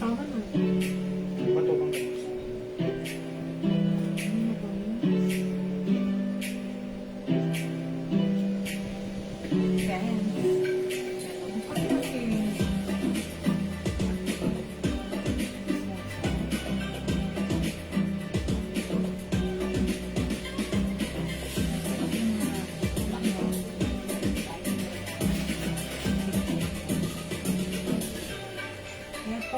tama na. Bato bang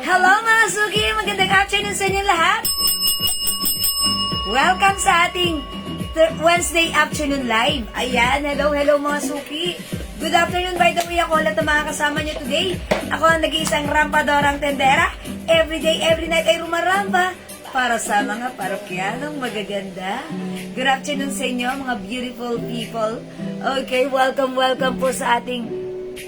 Hello mga suki! Magandang afternoon sa inyo lahat! Welcome sa ating Wednesday afternoon live. Ayan, hello mga suki! Good afternoon, by the way, ako lahat ng mga kasama nyo today. Ako ang nag-iisang rampadorang tendera. Every day, every night ay rumaramba para sa mga parokyanong magaganda. Good afternoon sa inyo, mga beautiful people. Okay, welcome po sa ating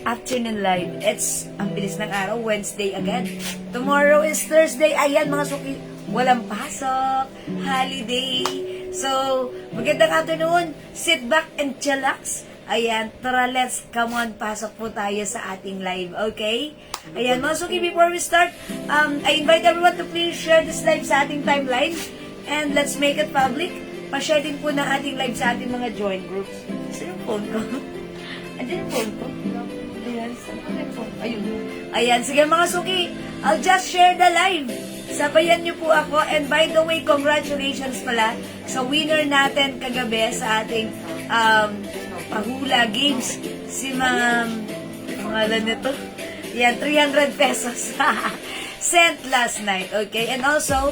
afternoon live. It's ang bilis ng araw, Wednesday agad. Tomorrow is Thursday. Ayan mga suki, walang pasok, holiday. So, magandang afternoon. Sit back and chillax. Ayan, tara, let's come on, pasok po tayo sa ating live, okay? Ayan mga suki, before we start, I invite everyone to please share this live sa ating timeline and let's make it public. Pa-share din po ng ating live sa ating mga join groups. Saan yung phone ko? Andiyan yung phone ko? Ayan, saan yung phone? Ayun. Ayan, sige mga suki, I'll just share the live. Sabayan niyo po ako, and by the way, congratulations pala sa winner natin kagabi sa ating pahula games, si Ma'am, pangalan nito, yan, 300 pesos sent last night, okay? And also,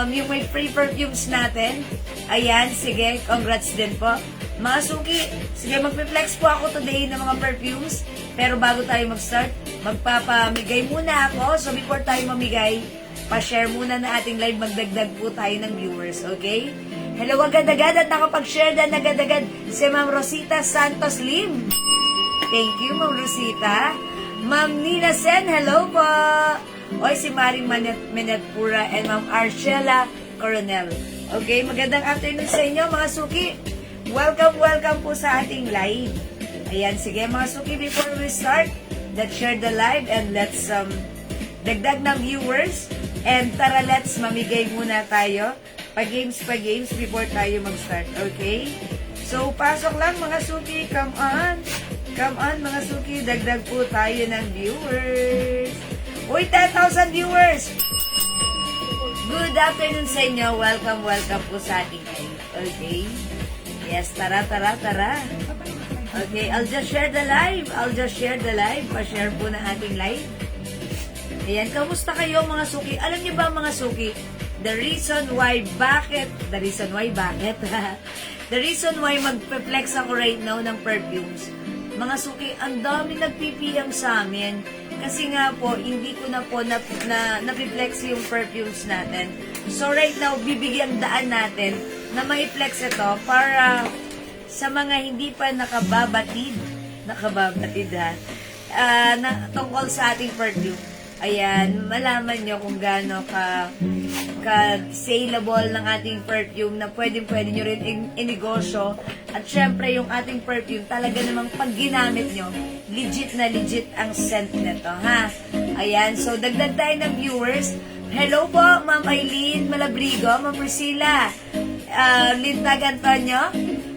yung may free perfumes natin, ayan, sige, congrats din po. Mga suki, sige, magpe-flex po ako today ng mga perfumes, pero bago tayo mag-start, magpapamigay muna ako, so before tayo mamigay, pa-share muna na ating live, magdagdag po tayo ng viewers, okay? Hello agad-agad at nakapag-share na agad-agad si Ma'am Rosita Santos Lim. Thank you, Ma'am Rosita. Ma'am Nina Sen, hello po. Oy, si Maring Menetpura and Ma'am Arcela Coronel. Okay, magandang afternoon sa inyo, mga suki. Welcome po sa ating live. Ayan, sige mga suki, before we start, let's share the live and let's dagdag ng viewers. And tara, let's mamigay muna tayo pa games before tayo mag-start, okay? So, pasok lang mga suki, come on mga suki, dagdag po tayo ng viewers. Uy, 10,000 viewers! Good afternoon sa inyo, welcome po sa ating live, okay? Yes, tara. Okay, I'll just share the live, pa-share po ng ating live. Ayan, kamusta kayo mga suki? Alam niyo ba mga suki, the reason why magpe-flex ako right now ng perfumes. Mga suki, ang dami nagpipiyang sa amin. Kasi nga po, hindi ko na po na-flex yung perfumes natin. So right now, bibigyan daan natin na mai-flex ito para sa mga hindi pa nakababatid na tungkol sa ating perfume. Ayan, malaman nyo kung gaano ka-saleable ng ating perfume na pwede nyo rin inegosyo. At syempre, yung ating perfume, talaga namang pag ginamit nyo, legit na legit ang scent nito, ha? Ayan, so dagdag tayo ng viewers. Hello po, Ma'am Aileen Malabrigo, Ma'am Priscilla, Lintag Antonio,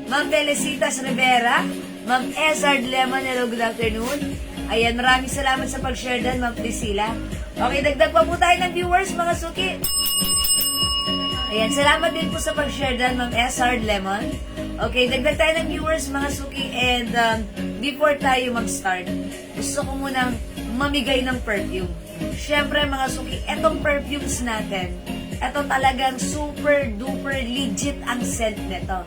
Ma'am Felicitas Rivera, Ma'am Ezard Lemon, hello, good afternoon. Ayan, maraming salamat sa pag-share din, Ma'am Priscilla. Okay, dagdag pa po tayo ng viewers, mga suki. Ayan, salamat din po sa pag-share din, Ma'am Ezard Lemon. Okay, dagdag tayo ng viewers, mga suki. And before tayo mag-start, gusto ko munang mamigay ng perfume. Siyempre, mga suki, etong perfumes natin, eto talagang super duper legit ang scent nito.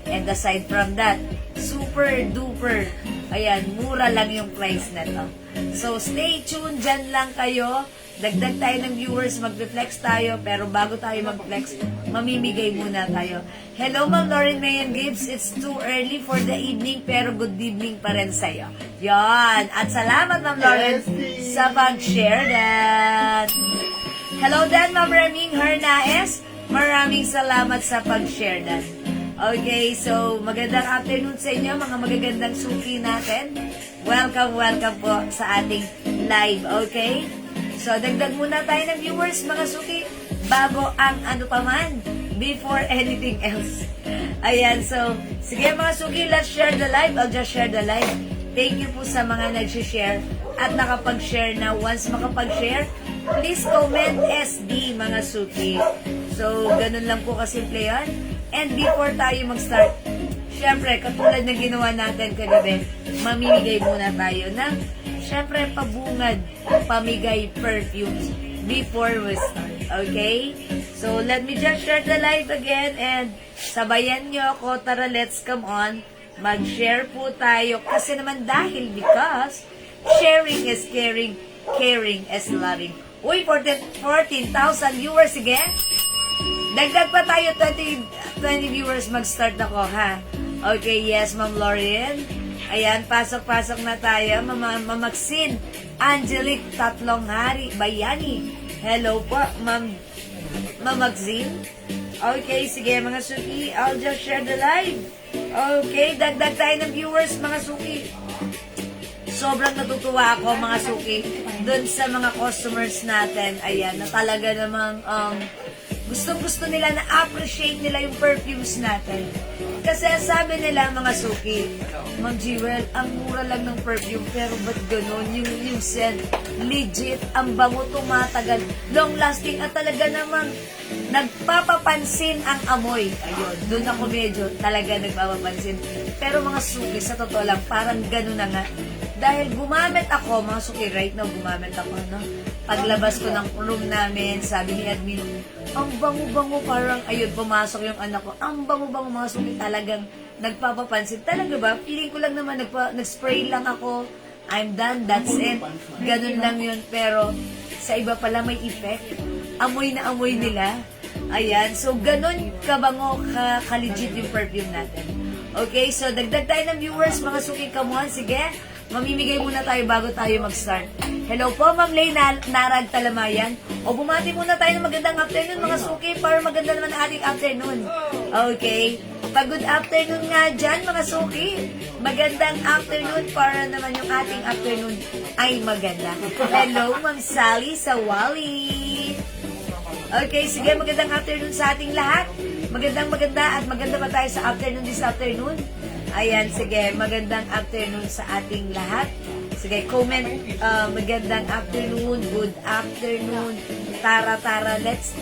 And aside from that, super duper, ayan, mura lang yung price nito. So, stay tuned, dyan lang kayo. Dagdag tayo ng viewers, mag-flex tayo, pero bago tayo mag-flex, mamimigay muna tayo. Hello, Ma'am Lauren Mayan Gibbs. It's too early for the evening, pero good evening pa rin sa'yo. Yan. At salamat, Ma'am Lauren, sa pag-share that. Hello din, Ma'am Raming Hernaez. Maraming salamat sa pag-share that. Okay, so magandang afternoon sa inyo, mga magagandang suki natin. Welcome po sa ating live, okay? So, dagdag muna tayo ng viewers, mga suki, bago ang ano pa man, before anything else. Ayan, so, sige mga suki, let's share the live. I'll just share the live. Thank you po sa mga nag-share at nakapag-share na. Once makapag-share, please comment SD, mga suki. So, ganun lang po kasimple yan. And before tayo mag-start, syempre, katulad na ginawa natin kagabi, mamimigay muna tayo ng, syempre, pabungad, pamigay perfumes before we start. Okay? So, let me just share the live again and sabayan nyo ako. Tara, let's come on. Mag-share po tayo. Kasi naman because sharing is caring, caring is loving. Uy, 14,000 viewers again. Dagdag pa tayo, 20 viewers, mag-start ako, ha? Okay, yes, Ma'am Lauren. Ayan, pasok-pasok na tayo. Mamaksin, Angelic, Tatlong Hari, Bayani. Hello po, Ma'am Maxine. Okay, sige, mga suki, I'll just share the live. Okay, dagdag tayo ng viewers, mga suki. Sobrang natutuwa ako, mga suki, dun sa mga customers natin. Ayan, na talaga namang gustong-gusto nila na appreciate nila yung perfumes natin. Kasi sabi nila, mga suki, Ma'am Jewel, ang mura lang ng perfume, pero ba't ganun? Yung scent, legit, ang bango, tumatagal, long-lasting, at talaga namang nagpapapansin ang amoy. Ayun, doon ako medyo talaga nagpapapansin. Pero mga suki, sa totoo lang, parang ganun na nga. Dahil gumamit ako, mga suki, right now, gumamit ako, no? Paglabas ko ng room namin, sabi ni admin, ang bango-bango, parang, ayun, pumasok yung anak ko, ang bango-bango, mga suki, talagang nagpapapansin. Talaga ba? Feeling ko lang naman, nag-spray lang ako, I'm done, that's it. Ganun lang yun, pero sa iba pala may effect. Amoy na amoy nila. Ayan, so ganun kabango, ka-legit yung perfume natin. Okay, so dagdag tayo ng viewers, mga suki, kamuhan, sige. Mamimigay muna tayo bago tayo mag-start. Hello po, Ma'am Lay Narag Talamayan. O bumati muna tayo ng magandang afternoon, mga suki, para maganda naman ang ating afternoon. Okay. Pag good afternoon nga dyan, mga suki. Magandang afternoon para naman yung ating afternoon ay maganda. Hello, Ma'am Sally Sawali. Okay, sige, magandang afternoon sa ating lahat. Maganda at maganda pa tayo sa afternoon this afternoon. Ayan, sige, magandang afternoon sa ating lahat. Sige, comment, magandang afternoon, good afternoon, tara-tara, let's.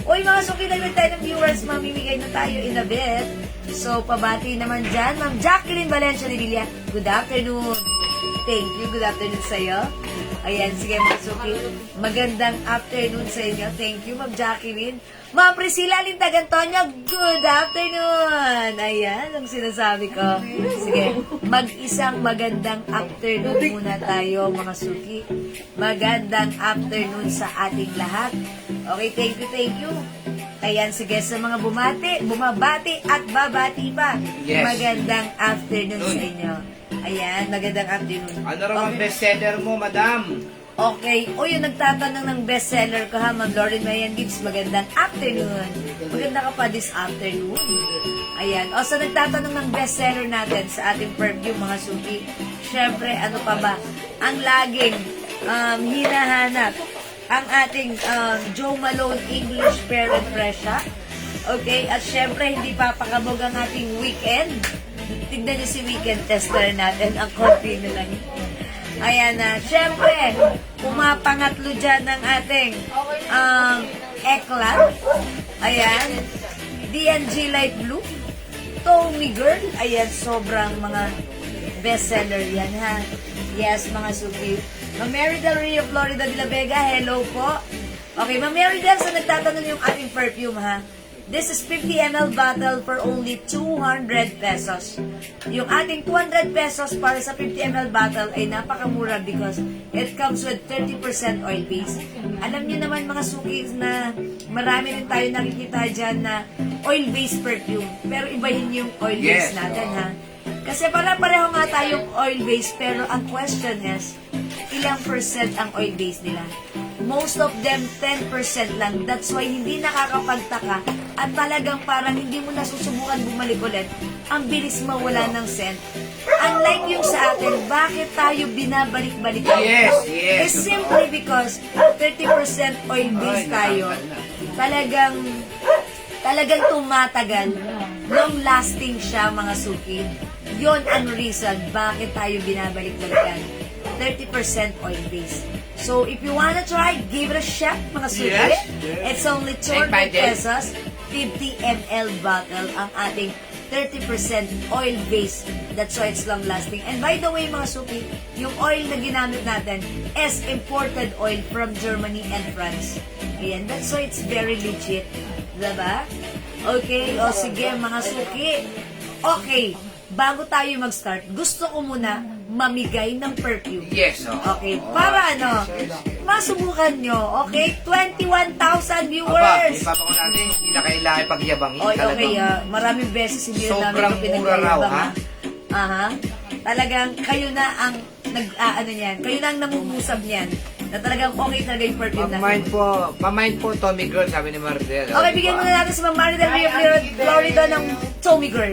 Uy, mga suki, naglag tayo ng viewers, mamimigay na tayo in a bit. So, pabati naman dyan, Ma'am Jacqueline Valencia de Villa, good afternoon. Thank you, good afternoon sa'yo. Ayan, sige, mga suki, magandang afternoon sa inyo. Thank you, Ma'am Jacqueline. Ma'am Priscilla Lintag Antonio, good afternoon! Ayan, ang sinasabi ko. Sige, mag-isang magandang afternoon muna tayo, mga suki. Magandang afternoon sa ating lahat. Okay, thank you. Ayan, sige, sa mga bumabati at babati pa. Yes. Magandang afternoon sa inyo. Ayan, magandang afternoon. Ano raw ang bestseller mo, madam? Okay. O yung nagtatanong ng bestseller ko, ha, Ma'am Lauren Mayan Gibbs, magandang afternoon. Maganda ka pa this afternoon. Ayan. O, so nagtatanong ng bestseller natin sa ating perfume, mga suki. Siyempre, ano pa ba? Ang laging hinahanap, ang ating Joe Malone English Pear and Fresha. Okay. At siyempre, hindi papakabog ang ating weekend. Tignan niyo si weekend tester natin. Ang konti na lang. Ayan na. Siyempre, pumapangatlo dyan ng ating Eclat. Ayan. D&G Light Blue. Tommy Girl. Ayan, sobrang mga bestseller yan, ha. Yes, mga suki. Ma'am Mary Del Rio, Florida de la Vega. Hello po. Okay, Ma'am Mary Del, so nagtatanong yung ating perfume, ha. This is 50 ml bottle for only 200 pesos. Yung ating 200 pesos para sa 50 ml bottle ay napakamura because it comes with 30% oil base. Alam niyo naman, mga suki, na marami rin tayo nakikita dyan na oil-based perfume. Pero ibahin yung oil-based natin, ha. Kasi pareho nga tayong oil-based, pero ang question is, ilang percent ang oil-based nila? Most of them, 10% lang. That's why hindi nakakapagtaka at talagang parang hindi mo nasusubukan bumalik ulit ang bilis mawala ng scent. Unlike yung sa atin, bakit tayo binabalik-balikan? Yes, yes. It's simply because 30% oil-based tayo. Talagang tumatagal. Long-lasting siya, mga suki. Yon ang reason bakit tayo binabalik-balikan. 30% oil-based. So, if you wanna try, give it a shot, mga suki. Yes, yes. It's only 200 pesos, 50 ml bottle, ang ating 30% oil-based. That's why it's long-lasting. And by the way, mga suki, yung oil na ginamit natin is imported oil from Germany and France. Ayan, that's why it's very legit. Diba? Okay, o sige, mga suki. Okay, bago tayo mag-start, gusto ko muna mamigay ng perfume. Yes, oh. Okay, para masubukan nyo. Okay, 21,000 Aba, viewers. ipapaku natin, hindi na kailangan pagyabangin. Okay, Talagang maraming beses hindi na sobrang namin ito mura raw, ha? Aha. Talagang kayo na ang kayo na ang namumusab niyan. Na talagang okay talaga yung perfume na. Pamind po, Tommy Girl, sabi ni Maribel. Okay, bigyan muna natin si Ma'am Maridel Florida ng Tommy Girl.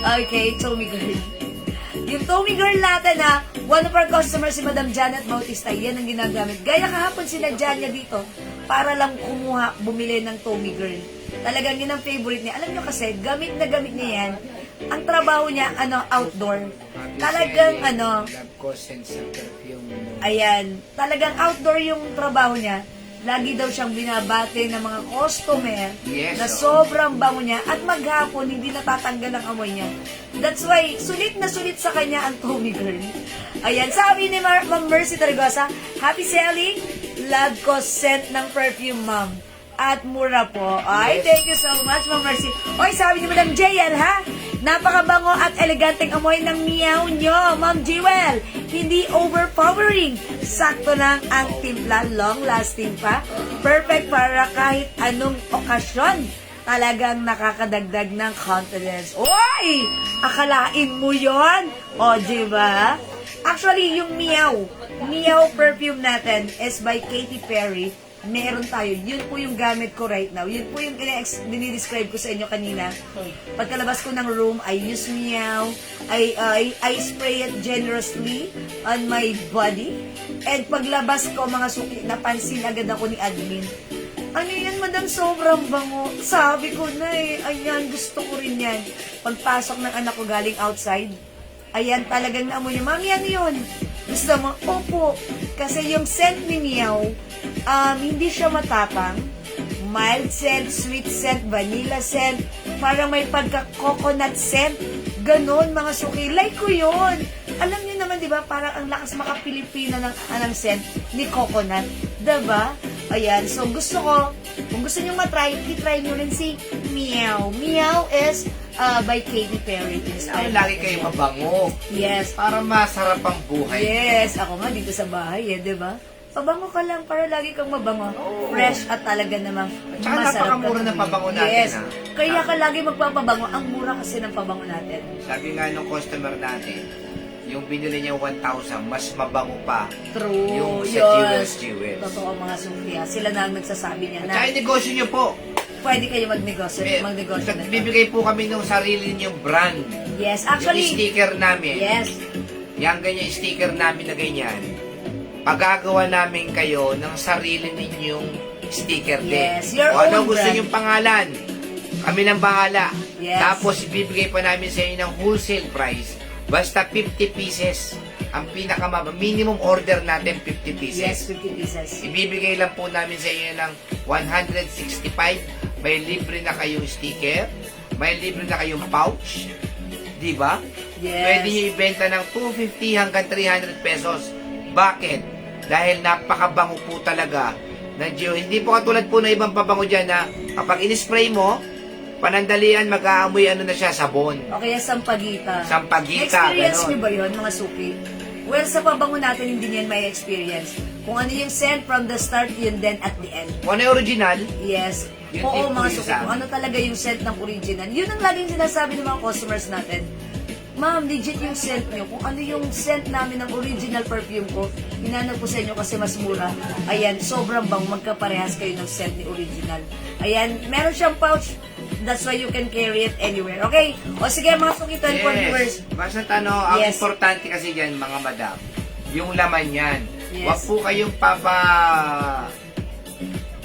Okay, Tommy Girl. Yung Tommy Girl natin ha, one of our customers si Madam Janet Bautista, yan ang ginagamit. Gaya kahapon sinadya niya dito para lang bumili ng Tommy Girl. Talagang yun ang favorite niya. Alam niyo kasi, gamit na gamit niya yan. Ang trabaho niya, outdoor. Talagang Love ko sense ng perfume. ayan, talagang outdoor yung trabaho niya. Lagi daw siyang binabate ng mga customer Yes, na oh. sobrang bango niya at maghapon hindi natatanggal ang amoy niya. That's why, sulit na sulit sa kanya ang Tommy Girl. Ayan, sabi ni Ma'am Mercy Targosa, happy selling, love ko scent ng perfume, ma'am. At mura po. Ay, Yes. thank you so much, Ma'am Mercy. Oy, sabi ni Madam Jayan, ha? Napakabango at eleganteng amoy ng meow nyo, Ma'am Jewel. Hindi overpowering. Sakto lang ang timpla, long-lasting pa. Perfect para kahit anong okasyon. Talagang nakakadagdag ng confidence. Oy! Akalain mo yon? O, diba? Actually, yung Meow perfume natin is by Katy Perry. Meron tayo. Yun po yung gamit ko right now. Yun po yung dinidescribe ko sa inyo kanina. Pagkalabas ko ng room, I use Meow. I spray it generously on my body. And paglabas ko, mga suki, napansin agad ako ni admin. Ano yan, madam? Sobrang bango. Sabi ko na ayan, gusto ko rin yan. Pagpasok ng anak ko galing outside, ayan, talagang naamoy niya, mami, ano yun? Gusto mo? Opo. Kasi yung scent ni Meow, hindi siya matapang. Mild scent, sweet scent, vanilla scent, parang may pagka-coconut scent. Ganon, mga suki. Like ko yun. Alam niyo naman, di ba, parang ang lakas maka-Pilipina ng scent ni coconut. Diba? Ayan. So, gusto ko, kung gusto niyo matry, i-try niyo rin si Meow. Meow is by Katy Perry. Ay, lagi kayo mabango. Yes. Para masarap ang buhay. Yes. Ako nga dito sa bahay, di ba? Pabango ka lang para lagi kang mabango. Fresh at talaga namang Tsaka masarap napakamura ka ng pabango natin, Yes. ha? Kaya ka lagi magpapabango. Ang mura kasi ng pabango natin. Sabi nga nung customer natin, yung binili niya 1,000, mas mabango pa. True. Yung sa Yun. Jewels. Totoo, mga sumpiya. Sila na ang nagsasabi niya At na saka yung negosyo niyo po. pwede kayo magnegosyo na to. Bibigay po kami ng sarili niyong brand. Yes. Yung Actually, sticker namin. yes. Yung ganyan sticker namin na ganyan. Pagagawa namin kayo ng sarili ninyong sticker din. Yes, your O ano own gusto brand. niyong pangalan, kami nang bahala. Yes. Tapos ibibigay pa namin sa inyo ng wholesale price. Basta 50 pieces. Ang minimum order natin 50 pieces. Yes, 50 pieces. Ibibigay lang po namin sa inyo ng 165. May libre na kayong sticker. May libre na kayong pouch. Di ba? Yes. Pwede nyo ibenta ng 250 hanggang 300 pesos. Bakit? Dahil napakabango po talaga ng Gio. Hindi po katulad po ng ibang pabango dyan na kapag in-spray mo, panandalian, mag-aamoy ano na siya, sabon. O kaya sampagita. Sampagita, Na-experience ganon. niyo ba yun, mga suki? Well, sa pabango natin, hindi niyan may experience. Kung ano yung scent from the start, yun then at the end. Kung ano yung original, Yes. Yun din Oo, po mga yung suki. sa Kung ano talaga yung scent ng original. Yun ang laging sinasabi ng mga customers natin. Ma'am, legit yung scent nyo. Kung ano yung scent namin ng original perfume ko, hinanap ko sa inyo kasi mas mura. Ayan, sobrang bang magkaparehas kayo ng scent ni original. Ayan, meron siyang pouch. That's why you can carry it anywhere. Okay? O sige, mga suki, 24 viewers. Basta ang Yes. importante kasi dyan, mga madam, yung laman yan. Yes. Huwag po kayong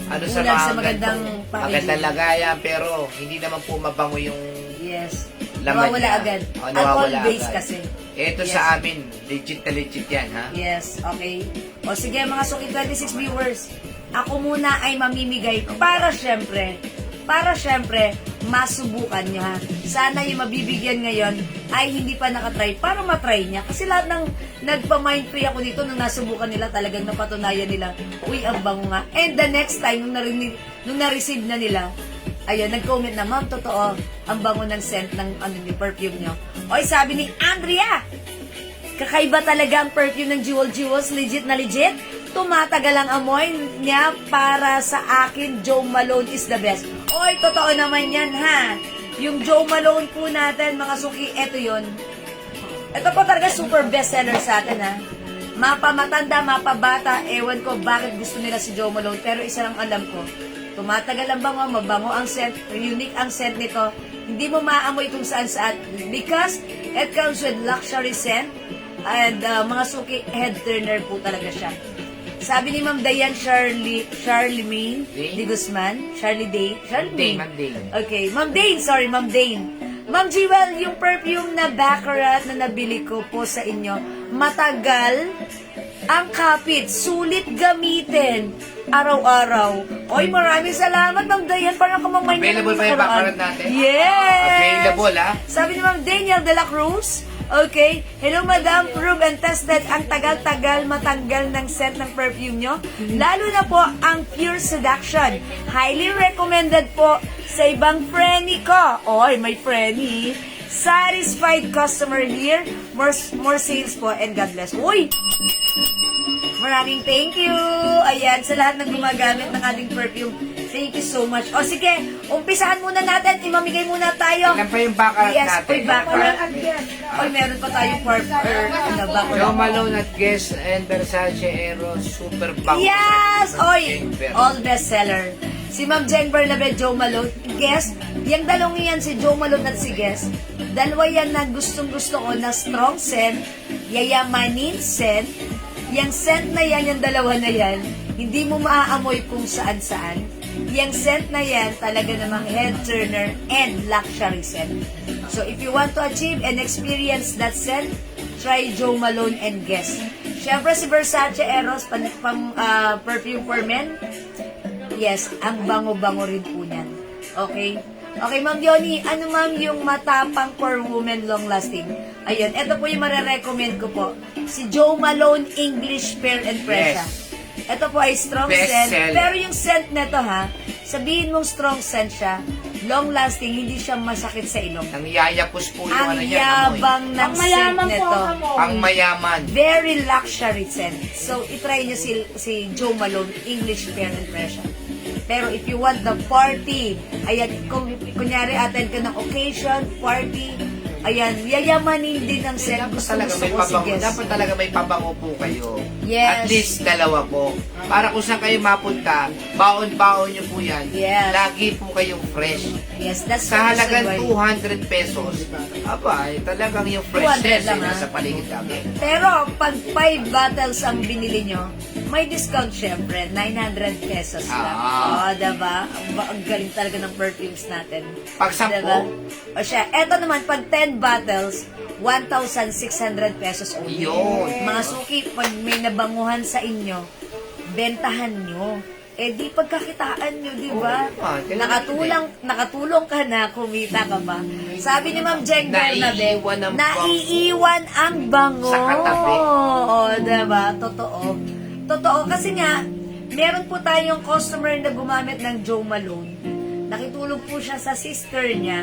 ano sa Kulang mga sa magandang magandang lagayan, pero hindi naman po mabango yung Yes. laman Nawawala niya. agad. O, nawawala Alcohol-based agad. kasi. Ito Yes. sa amin, legit na legit yan, ha? Yes, okay. O sige, mga suki 26 viewers, ako muna ay mamimigay para syempre, masubukan nyo ha. Sana yung mabibigyan ngayon ay hindi pa nakatry para matry niya. Kasi lahat ng nagpa-mind free ako dito nung nasubukan nila, talagang napatunayan nila, uy, ang bango nga. And the next time, nung na-receive na nila, ayun, nag-comment na, ma'am, totoo, ang bango ng scent ng perfume nyo. Oy, sabi ni Andrea, kakaiba talaga ang perfume ng Jewels, legit na legit. Tumatagal ang amoy niya para sa akin, Joe Malone is the best. Oy, totoo naman yan, ha? Yung Joe Malone po natin, mga suki, eto yun. Ito po talaga super bestseller sa atin, ha? Mapa matanda, mapa bata, ewan ko bakit gusto nila si Joe Malone, pero isa lang alam ko, tumatagal ang bango, mabango ang scent, unique ang scent nito, hindi mo maamoy kung saan because it comes with luxury scent and mga suki, head turner po talaga siya. Sabi ni Ma'am Diane Charlemagne de Guzman, Ma'am Dane. Okay, Ma'am Dane. Ma'am Jewel, yung perfume na Baccarat na nabili ko po sa inyo, matagal ang kapit, sulit gamitin araw-araw. Oy, maraming salamat, Ma'am Diane. Parang kumamay na Available ba yung Baccarat natin? Yes! Available, ha? Sabi ni Ma'am Daniel de la Cruz, okay, hello Madam, prove and tested ang tagal-tagal matanggal ng scent ng perfume nyo. Lalo na po ang Pure Seduction. Highly recommended po sa ibang frenny ko. Oy, may frenny. Satisfied customer here. More sales po and God bless. Uy! Maraming thank you! Ayan, sa lahat ng gumagamit ng ating perfume. Thank you so much. O sige, umpisahan muna natin. Imamigay muna tayo. Ilan pa yung Baccarat Yes, natin? uy, Baccarat. Oy, meron pa tayong Baccarat. Joe Malone at Guess and Versace Eros, super bango. Yes! Oy! Jennifer. All bestseller. Si Ma'am Jen Bernabe, Joe Malone. Guess, yung dalawang yan, si Joe Malone at si Guess, dalawa yan na gustong-gusto ko na strong scent, yayamanin scent. Yung scent na yan, yung dalawa na yan, hindi mo maaamoy kung saan-saan. Yung scent na yan, talaga namang head turner and luxury scent. So, if you want to achieve and experience that scent, try Joe Malone and Guess. Siyempre, si Versace Eros, perfume for men. Yes, ang bango-bango rin po niyan. Okay? Okay, Ma'am Yoni, ano ma'am yung matapang for women long-lasting? Ayun, ito po yung marirecommend ko po. Si Joe Malone English Pear and Pressure. Yes. Ito po ay strong Best scent. seller. Pero yung scent nito ha, sabihin mong strong scent siya, long-lasting, hindi siya masakit sa ilong. Nang yayapos po yung Ang ano yan, amoy. yabang ng scent nito. Ang mayaman. Very luxury scent. So, itry nyo si Joe Malone English Pear and Pressure. Pero if you want the party, ayan, kung kunyari attend ka ng occasion, party, ayan, yayamanin din ang scent. Dapat Gusto talaga may ko si pabango. Guess. Dapat talaga may pabango po kayo. Yes. At least dalawa po. Para kung saan kayo mapunta, baon-baon nyo po yan. Yes. Lagi po kayong fresh. Yes, that's Sa the reason halagang why. 200 pesos, aba, talagang yung 200 freshness lang, ay ha? nasa paligid namin. Pero pag 5 bottles ang binili nyo, may discount syempre, 900 pesos lang. Ah. Diba? Ang galing talaga ng perfumes natin. Pag 10, Diba? O siya, eto naman, pag 10 bottles, 1,600 pesos only. Yun. Mga suki, pag may nabanguhan sa inyo, bentahan nyo. Eh di pagkakitaan nyo, di ba? Oo naman, kailangan Nakatulong ka na, kumita ka ba? Sabi ni Ma'am Jeng Bernabe, Naiiwan ang naiiwan ang bango. Sa katabi. Oo, diba? Totoo. Totoo, kasi nga, meron po tayong customer na gumamit ng Joe Malone. Nakitulog po siya sa sister niya.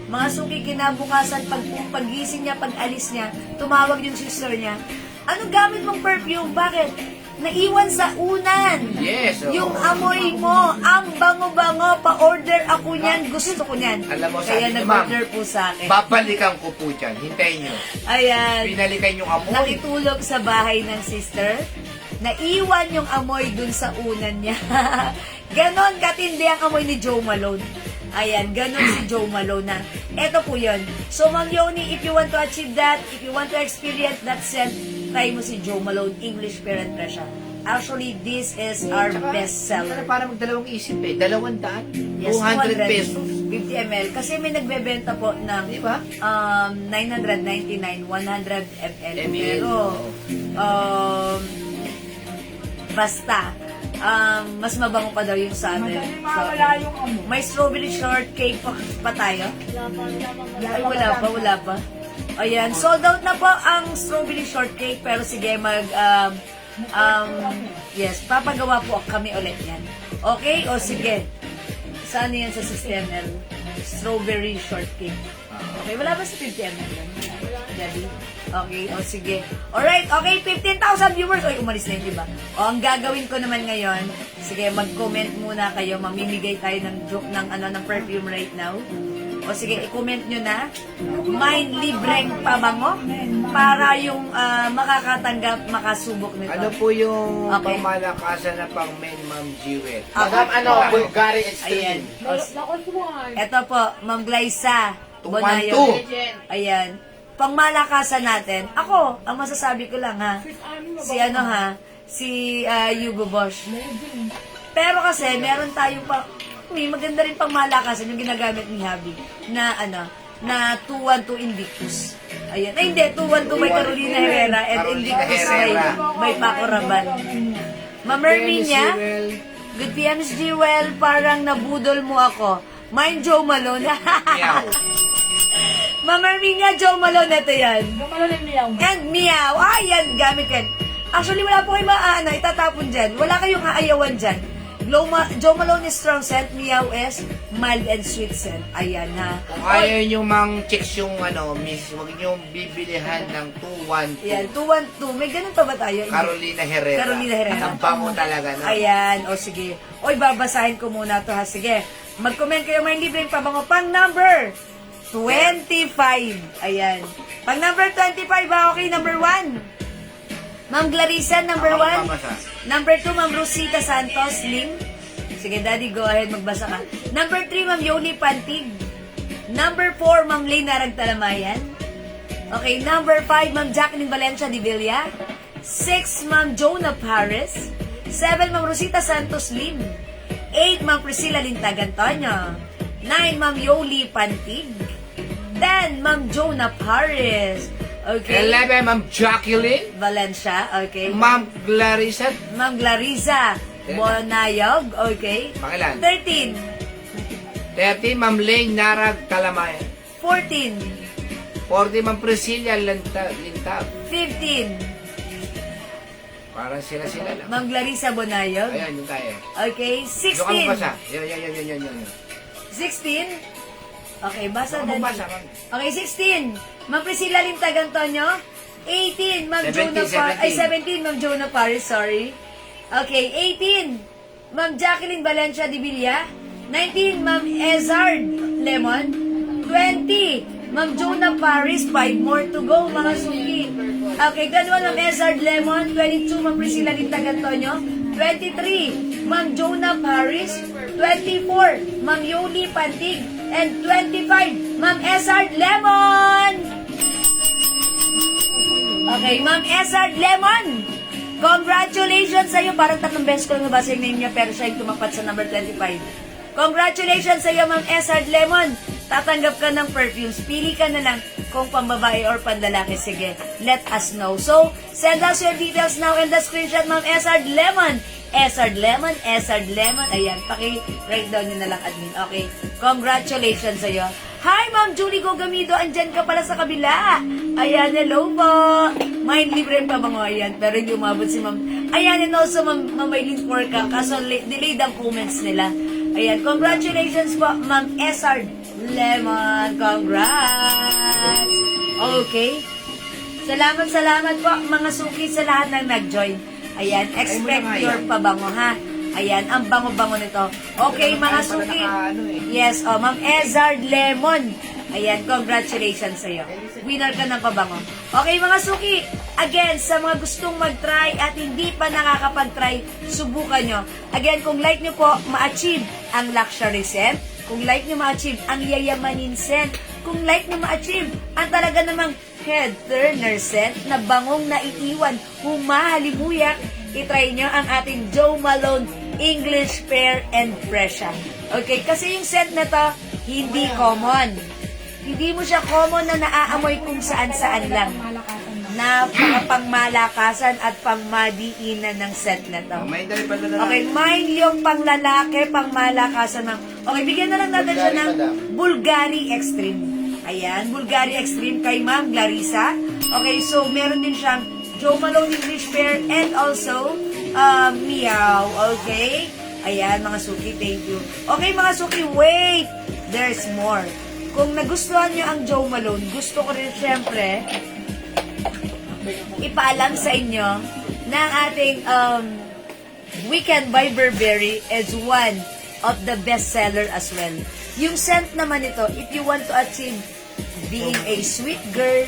Mga suki, kinabukasan, paggising niya, pag-alis niya, tumawag yung sister niya. Anong gamit mong perfume? Bakit? Naiwan sa unan. Yes, oo. Yung amoy mo, ang bango-bango, pa-order ako niyan, gusto ko niyan. Alam mo, Kaya sabi ni nag-order ma'am, po sa akin. babalikan ko po dyan. Hintayin nyo. Ayan. Pinalikan yung amoy. Nakitulog sa bahay ng sister. Naiwan yung amoy dun sa unan niya. Ganon katindi ang amoy ni Joe Malone. Ayan, ganun si Joe Malone na. Ito po yun. So, Ma'am Yoni, if you want to achieve that, if you want to experience that scent, try mo si Joe Malone, English Pear and Pressure. Actually, this is our best seller. Para magdalawang isip 200, Yes, 200 pesos. 50 ml. Kasi may nagbebenta po ng Di ba? 999, 100 ml. ml. Pero, basta, mas mabango pa daw yung sa atin. May strawberry shortcake pa tayo? Ay, wala pa. Ayan, sold out na po ang strawberry shortcake. Pero sige, yes, papagawa po kami ulit yan. Okay? O sige. Saan yan sa system? Strawberry shortcake. Okay, wala ba sa 50 ml yan? Gabi? Okay, o sige. Alright, okay, 15,000 viewers. Oy, umalis na yun, diba? O, ang gagawin ko naman ngayon, sige, mag-comment muna kayo. Mamimigay tayo ng perfume right now. O sige, i-comment nyo na. May libreng pabango para yung makakatanggap, makasubok nito. Ano po yung Okay. pangmalakasan na pang men, Ma'am Jewel? Madam, Bulgari Extreme. Ayan. Ito po, Ma'am Glyza. 2.2. Bonayo. Ayan. Pangmalakasan natin. Ako, ang masasabi ko lang ha. Si Hugo Boss. Pero kasi, meron tayong may maganda rin pang malakasan yung ginagamit ni Habi na na 212 Invictus. Ayan. Ay, hindi. 212 by Carolina Herrera and Invictus by Paco Rabanne. Ma'am Herminia, good PMs, Jewel. Parang nabudol mo ako. Mind Joe Malone. Meow. Ma'am Herminia, Joe Malone, ito yan. And meow. Yan, gamit yan. Actually, wala po kayo itatapon dyan. Wala kayong aayawan dyan. Joe Malone is strong scent, meow is mild and sweet scent. Ayan ha. Kung ayaw nyo mang checks yung miss, huwag nyo bibilihan ng 212. Ayan, 212. May ganun pa ba tayo? Carolina Herrera. Carolina Herrera. Ang bango talaga. No? Ayan, o sige. Oy, babasahin ko muna to ha. Sige. Mag-comment kayo, may libreng pabango. Pang number 25. Ayan. Pang number 25 ha. Okay, number 1. Ma'am Clarissa, number 1. Number 2, Ma'am Rosita Santos, Lim. Sige, Daddy, go ahead, magbasa ka. Number 3, Ma'am Yoli Pantig. Number 4, Ma'am Leyna Ragtalamayan. Okay, number 5, Ma'am Jacqueline Valencia de Villa. 6, Ma'am Jonah Paris. 7, Ma'am Rosita Santos, Lim. 8, Ma'am Priscilla Lintag Antonio. 9, Ma'am Yoli Pantig. 10, Ma'am Jonah Paris. Okay. 11, Ma'am Jacqueline. Valencia, okay. Ma'am Clarissa. Ma'am Clarissa Bonayog, okay. Pangilan? 13, 13, Ma'am Lane Narag Talamay. 14, 40, Ma'am Priscilla Lintab. 15, Parang sila lang. Ma'am Clarissa Bonayog, Ayan, yung kaya. okay. Doon ka 16, magbasa. Yan. 16, okay, basa Doon ka Daddy. magbasa, ma'am. Okay, 16, Ma'am Priscilla Lintag Antonio. 18, Ma'am 17, Jonah 17, Ma'am Jonah Paris, sorry. Okay, 18, Ma'am Jacqueline Valencia de Villa. 19, Ma'am Ezard Lemon. 20, Ma'am Jonah Paris. 5 more to go, mga suki. Okay, 21, Ma'am Ezard Lemon. 22, Ma'am Priscilla Lintag Antonio. 23, Ma'am Jonah Paris. 24, Ma'am Yoli Pantig. And 25, Ma'am Ezard Lemon. Okay, Ma'am Ezard Lemon. Congratulations sa iyo. Parang 3 beses ko lang nabasa yung name niya pero siya yung tumapat sa number 25. Congratulations sa iyo, Ma'am Ezard Lemon. Tatanggap ka ng perfumes. Pili ka na lang kung pambabae or pandalaki. Sige, let us know. So, send us your details now in the screenshot, Ma'am Ezard Lemon. Ezard Lemon. Ayan, paki-write down nyo na lang, admin. Okay, congratulations sa iyo. Hi, Ma'am Julie Gogamido. Andyan ka pala sa kabila. Ayan, hello po. May libre pa mga ayan. Pero hindi umabot si Ma'am. Ayan, and also Ma'am Maylin Porca. Kaso delayed ang comments nila. Ayan, congratulations po, Ma'am Ezard Lemon. Congrats. Okay. Salamat po, mga suki sa lahat ng nag-join. Ayan, expect your pabango, ha? Ayan, ang bango-bango nito. Okay, mga suki. Yes, Ma'am Ezard Lemon. Ayan, congratulations sa iyo. Winner ka ng pabango. Okay, mga suki. Again, sa mga gustong mag-try at hindi pa nakakapag-try, subukan nyo. Again, kung like nyo po, ma-achieve ang luxury scent, Kung like nyo ma-achieve ang yayamanin scent. Kung like nyo ma-achieve ang talaga namang head turner scent na bangong naiiwan, humahalimuyak, itry nyo ang ating Jo Malone English Pear and Fresha. Okay, kasi yung scent na to, hindi common. Hindi mo siya common na naaamoy kung saan-saan lang. Napaka-pangmalakasan at pangmadiinan ng scent na to. May dali pa na Okay, mind yung panglalaki, pangmalakasan ng... Okay, bigyan na lang natin siya ng Bulgari Extreme. Ayan, Bulgari Extreme kay Ma'am Clarissa. Okay, so meron din siyang Jo Malone English Pear and also Meow. Okay? Ayan, mga suki, thank you. Okay, mga suki, wait! There's more. Kung nagustuhan niyo ang Jo Malone, gusto ko rin syempre ipaalam sa inyo na ang ating Weekend by Burberry is one of the best seller as well. Yung scent naman ito, if you want to achieve being a sweet girl,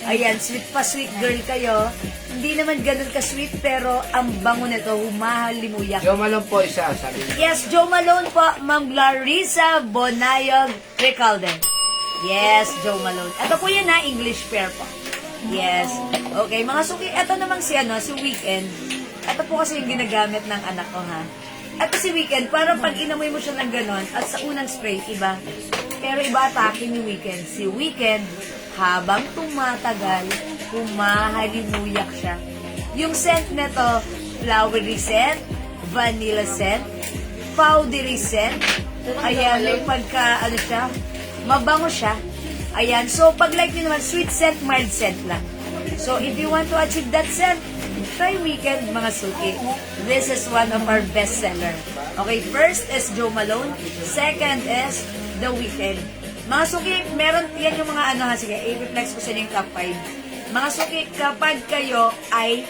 ayan, sweet girl kayo, hindi naman ganun ka-sweet, pero ang bango nito, humahalimuyak. Jo Malone po isa, sabi niya. Yes, Jo Malone po, Ma'am Clarissa Bonayog Recalde. Yes, Jo Malone. Ito po yun ha, English Pear po. Yes. Okay, mga suki, ito namang si Weekend. Ito po kasi yung ginagamit ng anak ko ha. Ito si Weekend, parang pag inamoy mo siya ng ganon, at sa unang spray, iba. Pero iba atake ni Weekend. Si Weekend, habang tumatagal, humahalimuyak siya. Yung scent nito, flowery scent, vanilla scent, powdery scent. Ayan, may pagka, siya, mabango siya. Ayan, so pag like nyo naman, sweet scent, mild scent lang. So if you want to achieve that scent, try Weekend, mga suki. This is one of our best seller. Okay, first is Jo Malone, second is The Weekend. Mga suki, meron yan yung mga sige, i-reflex ko sa inyo yung top 5. Mga suki, kapag kayo ay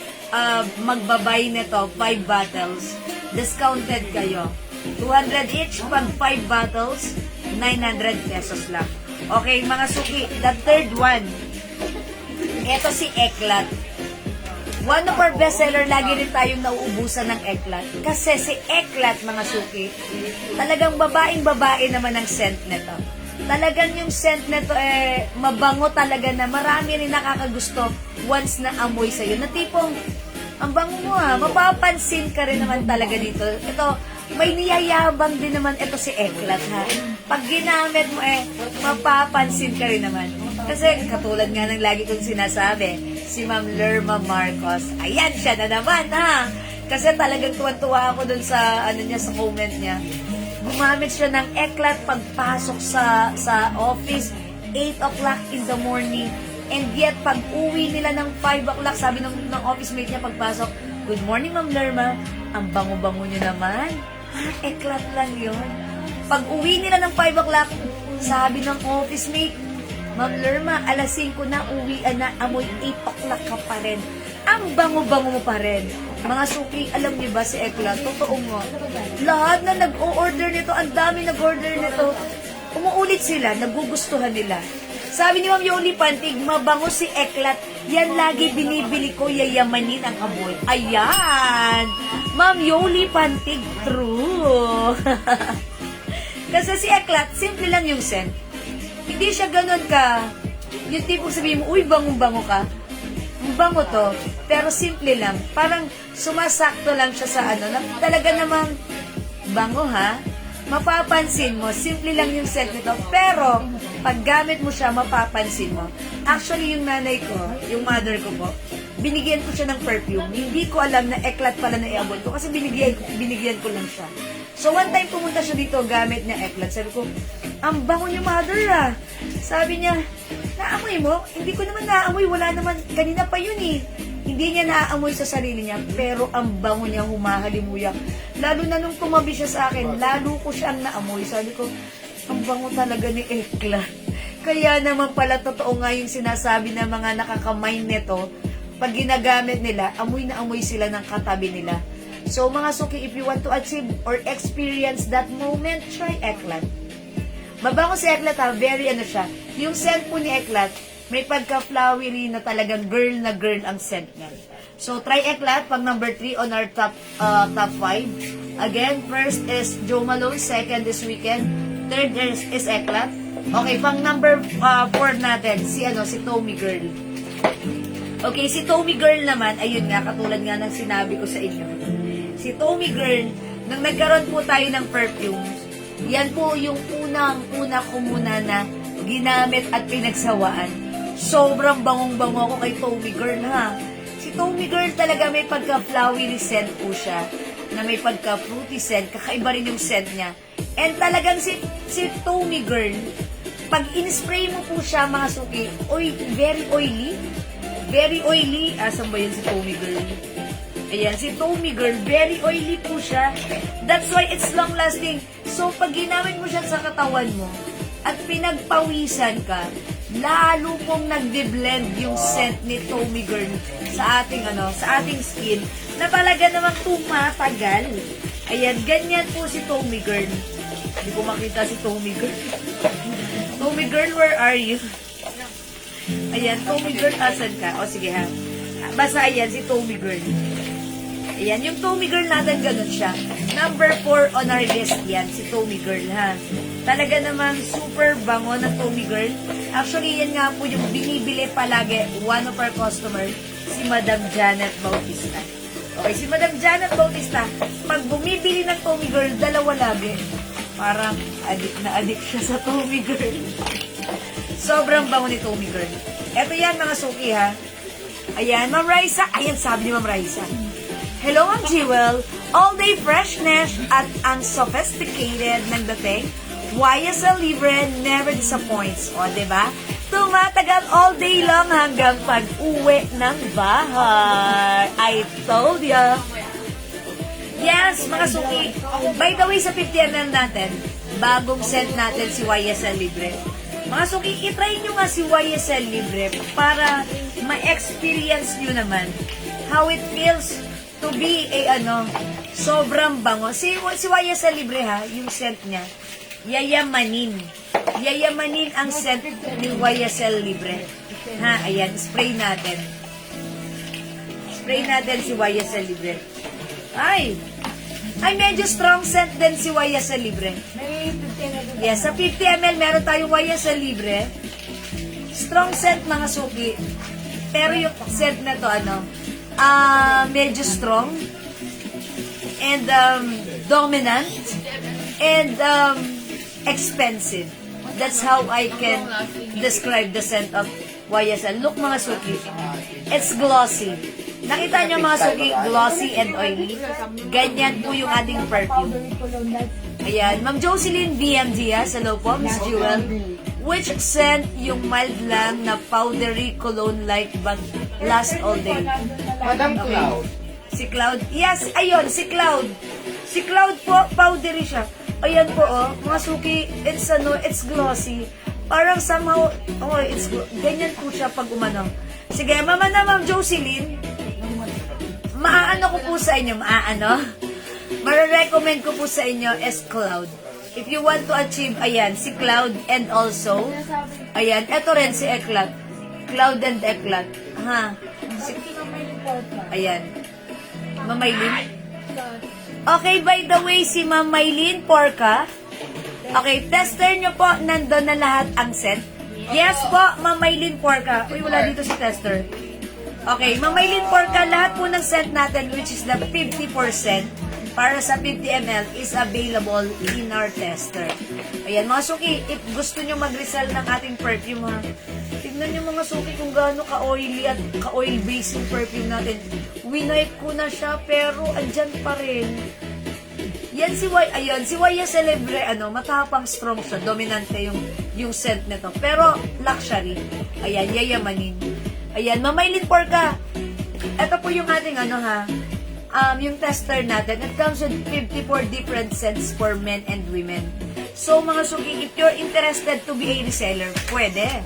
magbabay nito, 5 bottles, discounted kayo. 200 each, pag 5 bottles, 900 pesos lang. Okay, mga suki, the third one, ito si Eklat. One of our bestseller, lagi rin tayong nauubusan ng Eklat. Kasi si Eklat, mga suki, talagang babaeng-babae naman ang scent nito. Talagang yung scent nito, mabango talaga na marami rin nakakagusto once na amoy sa'yo. Na tipong, ang bango mo mapapansin ka rin naman talaga dito. Ito, may niyayabang din naman ito si Eklat ha. Pag ginamit mo mapapansin ka rin naman. Kasi katulad nga ng lagi kong sinasabi, si Ma'am Lerma Marcos, ayan siya na naman ha. Kasi talagang tuwan-tuwa ako dun sa sa comment niya. Gumamit siya ng Eklat pagpasok sa office, 8 o'clock in the morning. And yet, pag uwi nila ng 5 o'clock, sabi ng office mate niya pagpasok, "Good morning, Ma'am Lerma. Ang bango-bango niyo naman." Eklat lang yun. Pag uwi nila ng 5 o'clock, sabi ng office mate, "Ma'am Lerma, alas 5 na, uwian na, amoy 8 o'clock ka pa rin. Ang bango-bango mo pa rin." Mga suki, alam niyo ba si Eklat? Totoo nga. Lahat na nag-o-order nito, ang dami nag-order nito, umuulit sila, nagugustuhan nila. Sabi ni Ma'am Yoli Pantig, mabango si Eklat. Yan lagi binibili ko, yayamanin ang amoy. Ayan! Ma'am Yoli Pantig, true. Kasi si Eklat, simple lang yung scent. Hindi siya ganun ka, yung tipong sabihin mo, uy, bango-bango ka. Bango to, pero simple lang. Parang sumasakto lang siya sa na talaga namang bango ha. Mapapansin mo, simple lang yung scent nito, pero pag gamit mo siya, mapapansin mo. Actually, yung nanay ko, yung mother ko po, binigyan ko siya ng perfume. Hindi ko alam na Eklat pala na iabot ko kasi binigyan ko lang siya. So, one time pumunta siya dito, gamit niya Eklat. Sabi ko, ang bango niyo, mother Sabi niya, naamoy mo? Hindi ko naman naamoy, wala naman, kanina pa yun Hindi niya naaamoy sa sarili niya, pero ang bango niya humahalimuyak. Lalo na nung tumabi siya sa akin, lalo ko siyang naamoy. Sabi ko, ang bango talaga ni Eklat. Kaya naman pala totoo nga yung sinasabi ng mga nakakamay nito, pag ginagamit nila, amoy na amoy sila ng katabi nila. So mga suki, if you want to achieve or experience that moment, try Eklat. Mabango si Eklat very siya. Yung scent po ni Eklat, may pagka-flowery na talagang girl na girl ang scent niya. So, try Eklat pag number 3 on our top 5. Again, first is Jo Malone, second is Weekend, Third is Eklat. Okay, pang number 4 natin, si Tommy Girl. Okay, si Tommy Girl naman, ayun nga, katulad nga ng sinabi ko sa inyo. Si Tommy Girl, nang nagkaroon po tayo ng perfume, yan po yung unang-una ko muna na ginamit at pinagsawaan. Sobrang bangong-bango ako kay Tommy Girl, ha? Si Tommy Girl talaga may pagka-flowery scent po siya, na may pagka-fruity scent, kakaiba rin yung scent niya. And talagang si Tommy Girl, pag in-spray mo po siya, mga suki, very oily. Very oily. Asan ba yun si Tommy Girl? Ayan, si Tommy Girl, very oily po siya. That's why it's long-lasting. So, pag ginamit mo siya sa katawan mo, at pinagpawisan ka, lalo pong nagde-blend yung scent ni Tommy Girl sa ating skin, na talaga namang tumatagal. Ayan, ganyan po si Tommy Girl. Hindi ko makita si Tommy Girl. Tommy Girl, where are you? Ayan, Tommy Girl, asan ka? O, sige ha. Basta ayan, si Tommy Girl. Ayan, yung Tommy Girl natin, ganun siya. Number 4 on our list yan, si Tommy Girl, ha. Talaga namang super bango ng Tommy Girl. Actually, yan nga po yung binibili palagi, one of our customer, si Madam Janet Bautista. Okay, si Madam Janet Bautista, pag bumibili ng Tommy Girl, dalawa lagi. Parang addict siya sa Tommy Girl. Sobrang bango ni Tommy Girl. Eto yan, mga suki, ha. Ayan, Ma'am Raisa. Ayan, sabi ni Ma'am Raisa. Hello, Ma'am Jewel. All-day freshness at ang sophisticated ng dating. YSL Libre never disappoints. O, diba? Tumatagal all day long hanggang pag-uwi ng bahay. I told ya. Yes, mga suki. By the way, sa 50ml natin, bagong scent natin si YSL Libre. Mga suki, itry nyo nga si YSL Libre para ma-experience nyo naman how it feels to be sobrang bango. Si YSL Libre, ha, yung scent niya, yayamanin. Yayamanin ang scent ni YSL Libre. Ha, ayan, spray natin. Spray natin si YSL Libre. Ay, medyo strong scent din si YSL Libre. Yes, sa 50ml meron tayong YSL Libre. Strong scent, mga suki. Pero yung scent na to, medyo strong and dominant and expensive. That's how I can describe the scent of YSL. Look, mga suki, it's glossy. Nakita nyo, mga suki, glossy and oily. Ganyan po yung ating perfume. Ayan, Ma'am Jocelyn BMD, hello po, Miss Jewel. Which scent yung mild lang na powdery cologne-like but last all day? Madam Cloud. Si Cloud. Yes, ayun, si Cloud. Si Cloud po, powdery siya. Ayan po, mga suki, it's glossy. Parang somehow, ganyan po siya pag umano. Sige, Ma'am Jocelyn, maaano ko po sa inyo, Mare-recommend ko po sa inyo is Cloud. If you want to achieve, ayan, si Cloud and also, ayan, eto rin si Eklat. Cloud and Eklat. Ha? Ayan. Mamaylin. Okay, by the way, si Mamaylin Porca. Okay, tester nyo po, nandun na lahat ang set. Yes po, Mamaylin Porca. Uy, wala dito si tester. Okay, Mamaylin Porca, lahat po ng scent natin, which is the 50% para sa 50ml is available in our tester. Ayan, mga suki, if gusto nyo mag-resell ng ating perfume, ha, tignan nyo mga suki kung gaano ka-oily at ka-oil-based yung perfume natin. Winipe ko na siya, pero andyan pa rin. Yan si YSL Libre, matapang strong siya, dominante yung scent nito. Pero luxury. Ayan, yayamanin. Ayan, Mamaylin Porca. Ito po yung ating yung tester natin. It comes with 54 different scents for men and women. So, mga suki, if you're interested to be a reseller, pwede.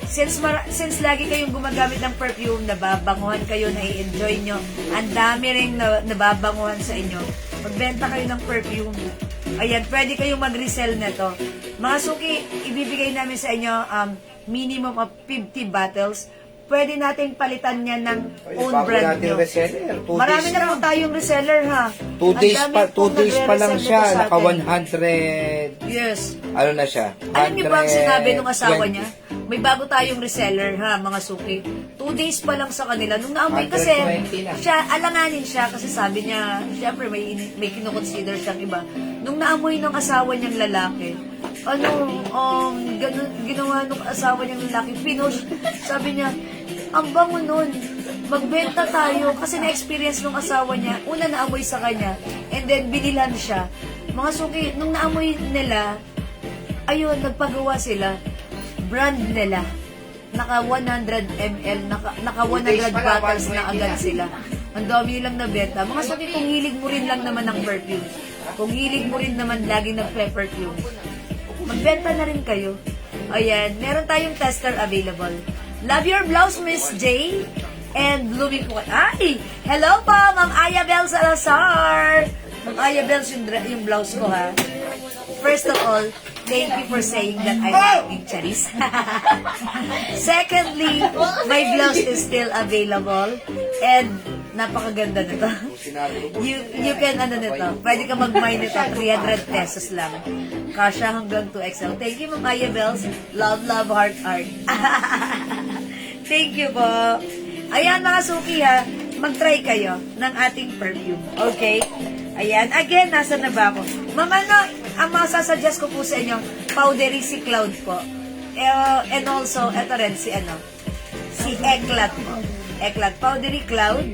Since lagi kayong gumagamit ng perfume, nababanguhan kayo, nai-enjoy nyo, ang dami rin nababanguhan sa inyo, magbenta kayo ng perfume. Ayan, pwede kayong mag-resell na to. Mga suki, ibibigay namin sa inyo minimum of 50 bottles. pwede nating palitan niya ng own Bago brand natin nyo. reseller. 2 Marami days na po tayong reseller ha. 2 days Ang dami pa, pong 2 days pa lang nagre-resell siya. nito sa Naka atin. 100. Yes. Ano na siya? Alam niyo ba ang sinabi ng asawa 120. niya? May bago tayong reseller ha, mga suki. 2 days pa lang sa kanila. Nung naamoy kasi, 120 na. siya, alanganin siya kasi sabi niya, syempre may kinoconsider siyang iba. Nung naamoy ng asawa niyang lalaki, ginawa nung asawa niyang lalaki, pinush, sabi niya, ang bango nun, magbenta tayo kasi na-experience nung asawa niya, una naamoy sa kanya, and then binilan siya. Mga suki, nung naamoy nila, ayun, nagpagawa sila, brand nila, naka 100 ml, naka 100 bottles na agad sila. Ang dami nilang nabenta. Mga suki, kung hilig mo rin lang naman ng perfume, kung hilig mo rin naman lagi nag-perfume, magbenta na rin kayo. Ayan, meron tayong tester available. Love your blouse, Miss J. And blooming po. Ay! Hello po, Ma'am Ayabel Salazar! Ma'am Ayabel, yung blouse ko ha. First of all, thank you for saying that I'm making charis. Secondly, my blouse is still available. And napakaganda nito. You can pwede ka mag-mine nito, 300 pesos lang. Kasha hanggang 2XL. Thank you, Ma'am Ayabel. Love, love, heart, heart. Thank you po. Ayan mga suki ha, mag-try kayo ng ating perfume. Okay? Ayan. Again, nasa na ba ako? Ma'am, ang mga sasuggest ko po sa inyo, powdery si Cloud po. And also, eto rin si Eclat po. Eclat. Powdery Cloud.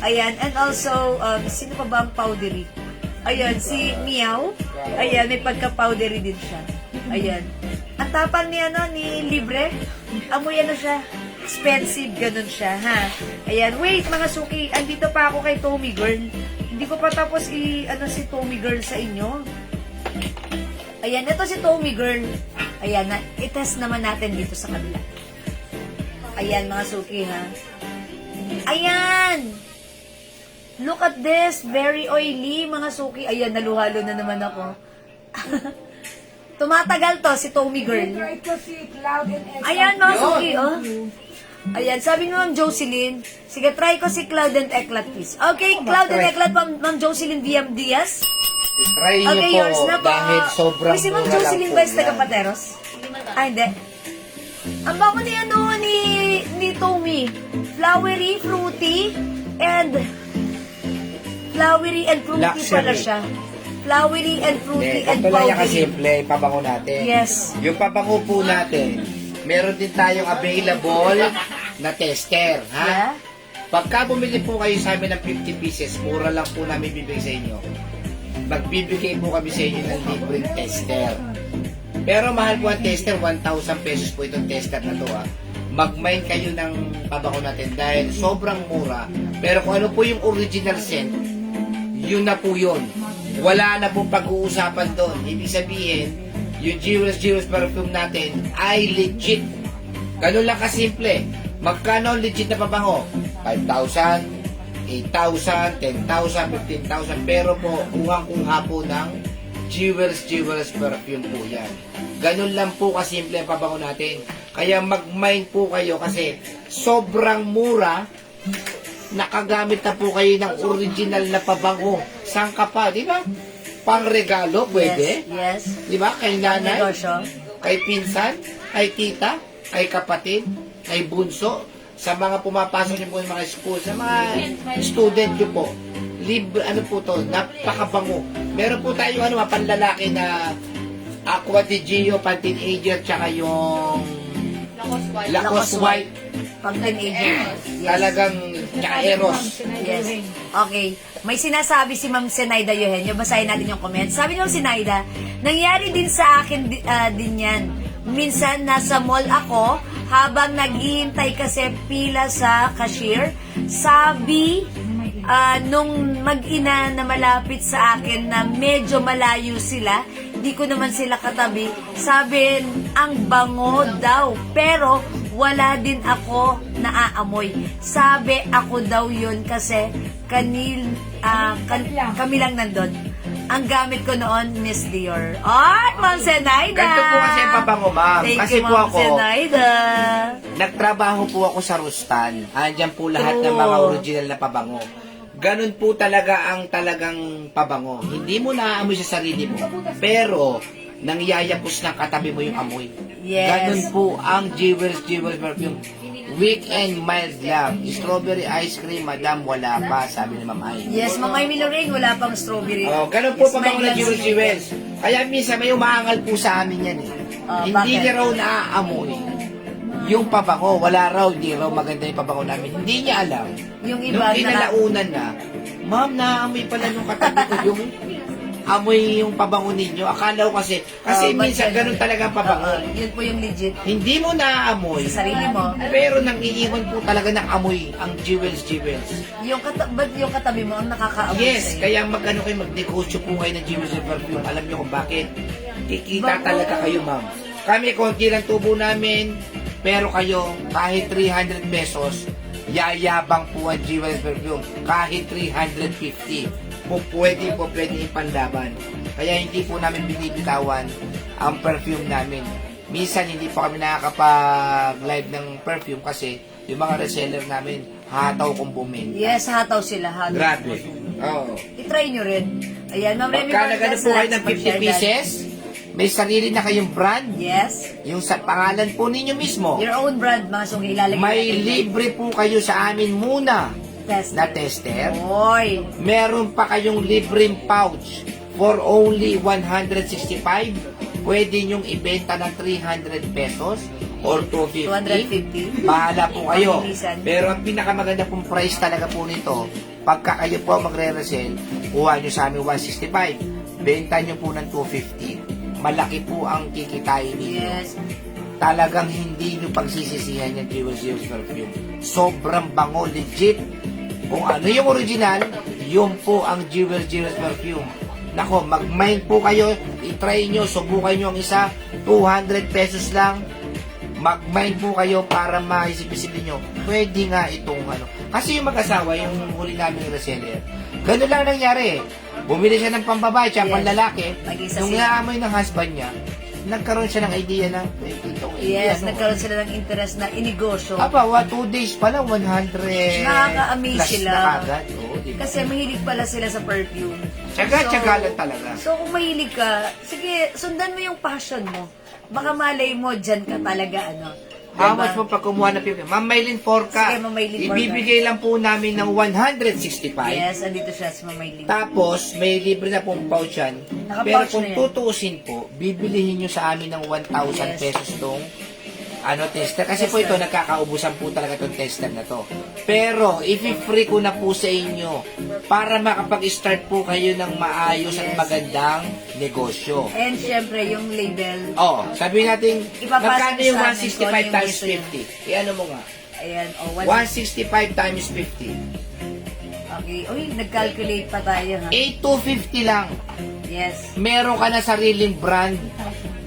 Ayan. And also, sino pa ba ang powdery? Ayan, si Meow. Ayan, may pagka-powdery din siya. Ayan. Ang tapang ni Libre. Amoy siya. Expensive, ganun siya, ha? Ayan, wait, mga suki, andito pa ako kay Tommy Girl. Hindi ko pa tapos si Tommy Girl sa inyo. Ayan, ito si Tommy Girl. Ayan, i-test naman natin dito sa kabila. Ayan, mga suki, ha? Ayan! Look at this, very oily, mga suki. Ayan, naluhalo na naman ako. Tumatagal to, si Tommy Girl. Ayan, mga suki, oh. Ayan, sabi ni Ma'am Jocelyn, sige, try ko si Cloud and Eclat, please. Okay, Cloud and Eclat, Ma'am Jocelyn VM Diaz. Try niyo Okay, po yours na po. dahil sobrang Uy, si Ma'am mura lang Jocelyn po ba is yan. taga-Pateros? Hindi. Ang bango ni Tommy. Flowery, fruity, and Luxury. pala siya. Flowery and fruity and Ito lang yung powdery. kasimple, pabango natin. Yes. Yung pabango po natin, meron din tayong available na tester, ha? Yeah. Pagka bumili po kayo sa amin ng 50 pieces, mura lang po namin bibigay sa inyo. Magbibigay po kami sa inyo ng libreng tester. Pero mahal po ang tester, 1,000 pesos po itong tester na to, ha? Mag-mine kayo ng pabango natin dahil sobrang mura. Pero kung ano po yung original scent, yun na po yun. Wala na pong pag-uusapan doon. Ibig sabihin, yung Jewels perfume natin ay legit. Ganun lang kasimple. Magkano ang legit na pabango? 5,000, 8,000, 10,000, 15,000. Pero po, kuhang-kuha po ng Jewels perfume po yan. Ganun lang po kasimple ang pabango natin. Kaya mag-mine po kayo kasi sobrang mura. Nakagamit na po kayo ng original na pabango. Saan ka pa, di ba? Pang regalo, pwede. Yes. Di ba? Kay nanay, Negosyo. kay pinsan, kay tita, kay kapatid, kay bunso, sa mga pumapasok niyo po yung mga school, sa mga student niyo po. Ano po to, napakabango. Meron po tayo panlalaki na Aqua di Gio, pan-teenager, tsaka yung Lacoste White. Pag teenager. Talagang tsaka Eros. Yes. Okay. May sinasabi si Ma'am Senaida Eugenio. Basahin natin yung comment. Sabi ni Ma'am Senaida, nangyari din sa akin din yan. Minsan nasa mall ako habang naghihintay kasi pila sa cashier. Sabi nung mag-ina na malapit sa akin na medyo malayo sila, di ko naman sila katabi. Sabi, ang bango daw. Pero wala din ako naaamoy. Sabi, ako daw yun kasi kami lang nandun. Ang gamit ko noon, Miss Dior. Ay, Ma'am Zenaida! Ganito po kasi ang pabango, ma'am. Thank Kasi you, po Ma'am ako, Zenaida. nagtrabaho po ako sa Rustan. Andiyan po lahat ng True. mga original na pabango. Ganun po talaga ang talagang pabango. Hindi mo naaamoy sa sarili mo. Pero, nangyayapos ng katabi mo yung amoy. Yes. Ganun po ang Jewels perfume. Weekend mild love. Strawberry ice cream, madam, wala pa, sabi ni Ma'am Ay. Yes, Ma'am Amy Lorraine, wala pang strawberry. Oh, ganun po Yes, pabango my ng glass Jewels. Kaya minsan may umaangal po sa amin yan eh. Hindi bakit? niya raw naaamoy. Yung pabango, wala raw, hindi raw maganda yung pabango namin. Hindi niya alam. Yung iba, Nung kinalaunan na, ma'am, naaamoy pala nung katabi ko yung amoy yung pabango ninyo. Akala ko kasi minsan ganun talaga ang pabango. Yun po yung legit. Hindi mo naaamoy, Sa sarili mo. pero nang iiwan po talaga ng amoy ang Jewels. Ba't yung katabi mo ang nakakaamoy Yes, sa'yo? kaya mag-ano kayo, magnegosyo po kayo ng Jewels perfume. Alam niyo kung bakit? Kikita talaga kayo, ma'am. Kami, konti lang tubo namin, pero kayo, kahit 300 pesos, yayabang po ang Jewels perfume. Kahit 350. Pwede ipanlaban. Kaya hindi po namin binibitawan ang perfume namin. Minsan hindi po kami nakakapag-live ng perfume kasi yung mga reseller namin, hataw kung bumenta. Yes, hataw sila. Hataw. Grabe. Oo. I-try nyo rin. Ayan, Ma'am Remy Pagka nagano po kayo ng Valdez, 50 pieces, may sarili na kayong brand. Yes. Yung sa pangalan po ninyo mismo. Your own brand, mga sung ilalagay May natin. libre po kayo sa amin muna Test. na tester. Oy. Meron pa kayong libreng pouch for only 165. Pwede nyong ibenta ng 300 pesos or 250. 250. Bahala po kayo. Pabilisan. Pero ang pinakamaganda pong price talaga po nito, pagka kayo po magre-resell, kuha nyo sa amin 165. Benta nyo po ng 250. Malaki po ang kikitain ninyo. Yes. Talagang hindi nyo pagsisisihan yung Jewels perfume. Sobrang bango, legit. Kung ano yung original, yun po ang Jewels perfume. Nako, mag-mind po kayo, i-try nyo, subukan nyo ang isa, 200 pesos lang. Mag-mind po kayo para maisip-isipin nyo, pwede nga itong ano. Kasi yung mag-asawa, yung huli namin reseller, ganun lang nangyari. Bumili siya ng pambabae, tsaka Yes. panlalaki. Mag-isa Nung sila. naamoy ng husband niya, nagkaroon siya ng idea na, ito, Yes, ano, nagkaroon sila ng interest na inegosyo. Aba, 2 days pa lang, 100 Nakaka-amaze plus sila. na kagad. Oo, diba? Kasi mahilig pala sila sa perfume. Tsaga-tsaga lang talaga. So, kung mahilig ka, sige, sundan mo yung passion mo. Baka malay mo, dyan ka talaga, ano. How Diba? much mo pag kumuha ng PPM? Ma'am Maylin Forca, Sige, Ma'am Maylin Forca. ibibigay lang po namin ng 165. Yes, andito siya sa Mamayling. Tapos, may libre na pong pouch yan. Naka-pouch Pero kung na yan. tutuusin po, bibilihin nyo sa amin ng 1,000 Yes. pesos tong tester. Kasi po ito, Tester. nagkakaubusan po talaga itong tester na to. Pero, i-free ko na po sa inyo para makapag-start po kayo ng maayos at Yes. magandang negosyo. And syempre, yung label. Oh, sabihin natin, Ipapasa magkano yung sa amin 165 kung ano yung times gusto nyo. 50? Iano mo nga? Ayan, 165 times 50. Okay. Uy, nag-calculate pa tayo, ha? 8,250 lang. Yes. Meron ka na sariling brand.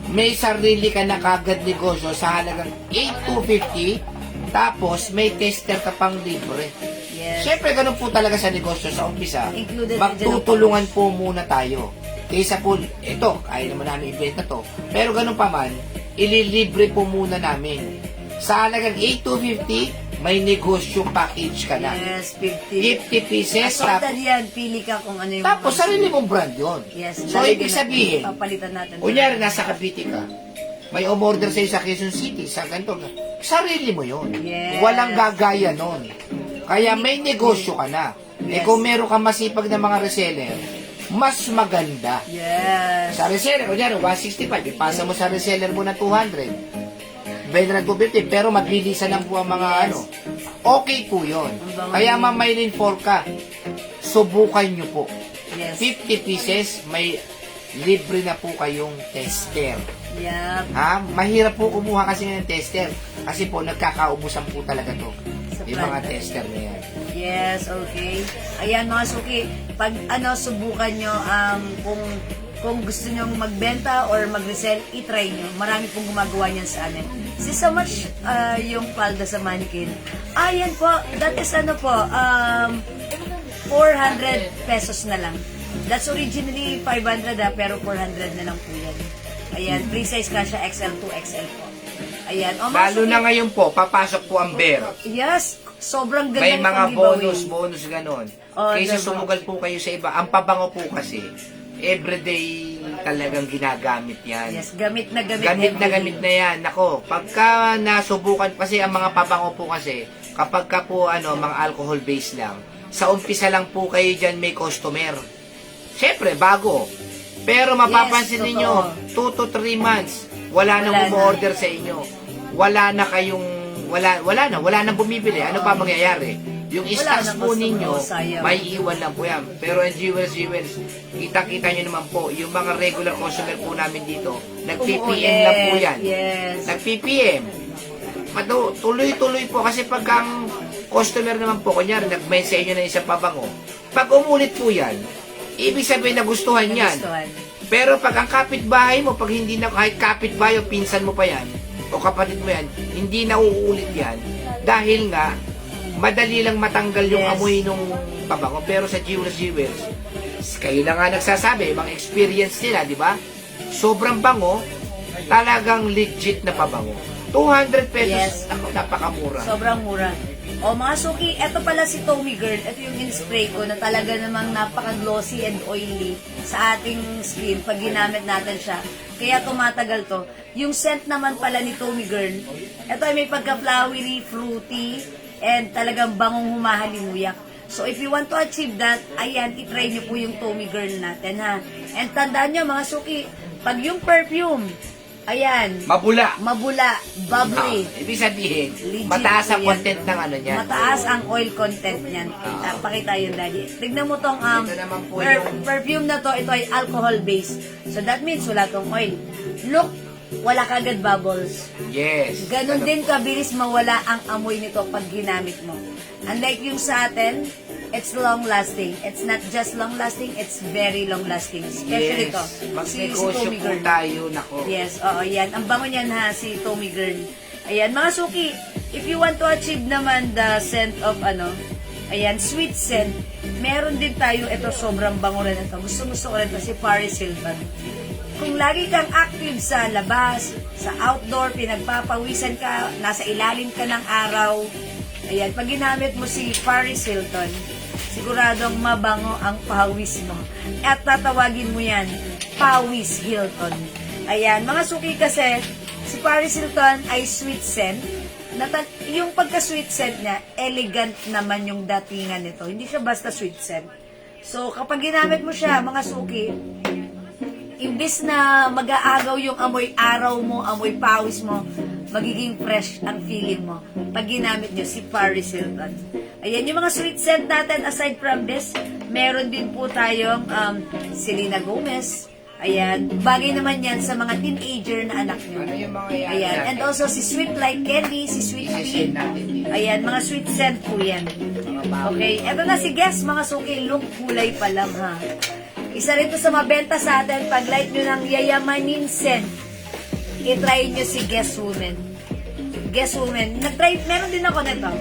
May sarili ka na kagad negosyo sa halagang 8,250. Tapos, may tester ka pang libre. Yes. Siyempre, ganun po talaga sa negosyo sa umpisa. Included Magtutulungan po muna tayo. Kaysa po, ito, kaya naman namin ibenta to. Pero ganun pa man, ililibre po muna namin. Sa halagang 8,250, may negosyo package ka na. Yes, 50. 50 pieces. Assorted yan. Pili ka kung ano yung... Tapos, sarili mong brand yun. Yes. So, lalagyan ibig natin. sabihin, Papalitan natin. kunyari, nasa Cavite ka, may umorder sa'yo sa Quezon City, sa ganito, sarili mo yun. Yes. Walang gagaya nun. Kaya may negosyo ka na. Eh Yes. kung meron kang masipag na mga reseller, mas maganda. Yes. Sa reseller, kunyari, 165, ipasa mo sa reseller mo na 200. Benta ng 250, pero maglilisan lang po ang mga Yes. ano. Okay po yun. Kaya Ma'am Maylin Forca, subukan nyo po. Yes. 50 pieces, may libre na po kayong tester. Yeah. Ha? Mahirap po kumuha kasi ng tester. Kasi po, nagkakaubusan po talaga to. Sa Yung mga brand. tester na yan. Yes, okay. Ayan mga suki, pag subukan nyo kung gusto nyo magbenta or mag-resell, itry nyo. Marami pong gumagawa niyan sa amin. Si so much yung palda sa mannequin. Ayan po, that is 400 pesos na lang. That's originally 500 pero 400 na lang po yan. Ayan, free size ka siya, XL to XL po. Ayan. O, mga Lalo suki- na ngayon po, papasok po ang bear. Yes, sobrang ganda May ng mga giveaway. bonus ganon. Oh, Kaysa diba? sumugal po kayo sa iba. Ang pabango po kasi, everyday talagang ginagamit yan. Yes, gamit na gamit. Gamit na everyday. gamit na yan. Nako, pagka nasubukan, kasi ang mga pabango po kasi, kapag ka po mga alcohol base lang, sa umpisa lang po kayo dyan may customer. Siyempre, bago. Pero mapapansin Yes, ninyo, 2 to 3 months, wala nang Wala na. umu-order sa inyo. Wala na kayong, wala nang bumibili. Ano pa mangyayari? Yung Wala stocks nang po customer, ninyo, sayang. may iwan lang po yan. Pero ang viewers, kita-kita nyo naman po, yung mga regular customer po namin dito, nag-PPM lang po yan. Yes. Nag-PPM. Tuloy-tuloy po kasi pag ang customer naman po, kunyari, nag-mail sa inyo na isang pabango, pag umulit po yan, ibig sabihin nagustuhan yan. Nagustuhan. Pero pag ang kapitbahay mo, pag hindi na, kahit kapitbahay o pinsan mo pa yan, o kapatid mo yan, hindi na uulit yan, dahil nga, madali lang matanggal yung Yes. amoy nung pabango. Pero sa Jewels, kayo na nga nagsasabi, mga experience nila, di ba? Sobrang bango, talagang legit na pabango. 200 pesos, Yes. ako, napakamura. Sobrang mura. O mga suki, eto pala si Tommy Girl. Ito yung in-spray ko na talaga namang napaka-glossy and oily sa ating skin pag ginamit natin siya. Kaya tumatagal to. Yung scent naman pala ni Tommy Girl, ito ay may pagka-flowery, fruity, and talagang bangong humahalimuyak. So if you want to achieve that, ayan, itry nyo po yung Tommy Girl natin ha. And tandaan nyo mga suki, pag yung perfume, ayan, Mabula. bubbly, Ibig sabihin, Legit mataas ang po yan. content ng ano niyan. mataas ang oil content niyan. Pakita yun, Daddy. Tignan mo tong Ito naman po yung- perfume na to, ito ay alcohol based. So that means wala tong oil. Look, wala kagad bubbles. Yes. Ganon Ano din po? kabilis mawala ang amoy nito pag ginamit mo. Unlike yung sa atin, it's long lasting. It's not just long lasting, it's very long lasting. Especially Yes. to. Magnegosyo Tommy po Girl. tayo, nako. Yes, oo, yan. Ang bango niyan ha, si Tommy Girl. Ayan, mga suki, if you want to achieve naman the scent of ayan, sweet scent, meron din tayo, ito sobrang bango rin ito. Gusto ko rin ito, si Paris Hilton. Kung lagi kang active sa labas, sa outdoor, pinagpapawisan ka, nasa ilalim ka ng araw, ayan, pag ginamit mo si Paris Hilton, siguradong mabango ang pawis mo. At tatawagin mo yan, Pawis Hilton. Ayan, mga suki kasi, si Paris Hilton ay sweet scent. Yung pagka-sweet scent niya, elegant naman yung datingan nito. Hindi siya basta sweet scent. So, kapag ginamit mo siya, mga suki, imbis na mag-aagaw yung amoy araw mo, amoy pawis mo, magiging fresh ang feeling mo pag ginamit nyo si Paris Hilton. Ayan, yung mga sweet scent natin, aside from this, meron din po tayong Selena Gomez. Ayan, bagay naman yan sa mga teenager na anak nyo. Ano yung mga yan? Ayan, and also si Sweet Like Candy, si Sweet Isisend Pea. natin dito. Ayan, mga sweet scent po yan. Okay, eto na si Guess, mga suki, look, kulay pa lang ha. Isa rin to sa mabenta sa atin, pag like nyo ng yayamanin scent, itry nyo si Guess Woman. Guess Woman, meron din ako nito.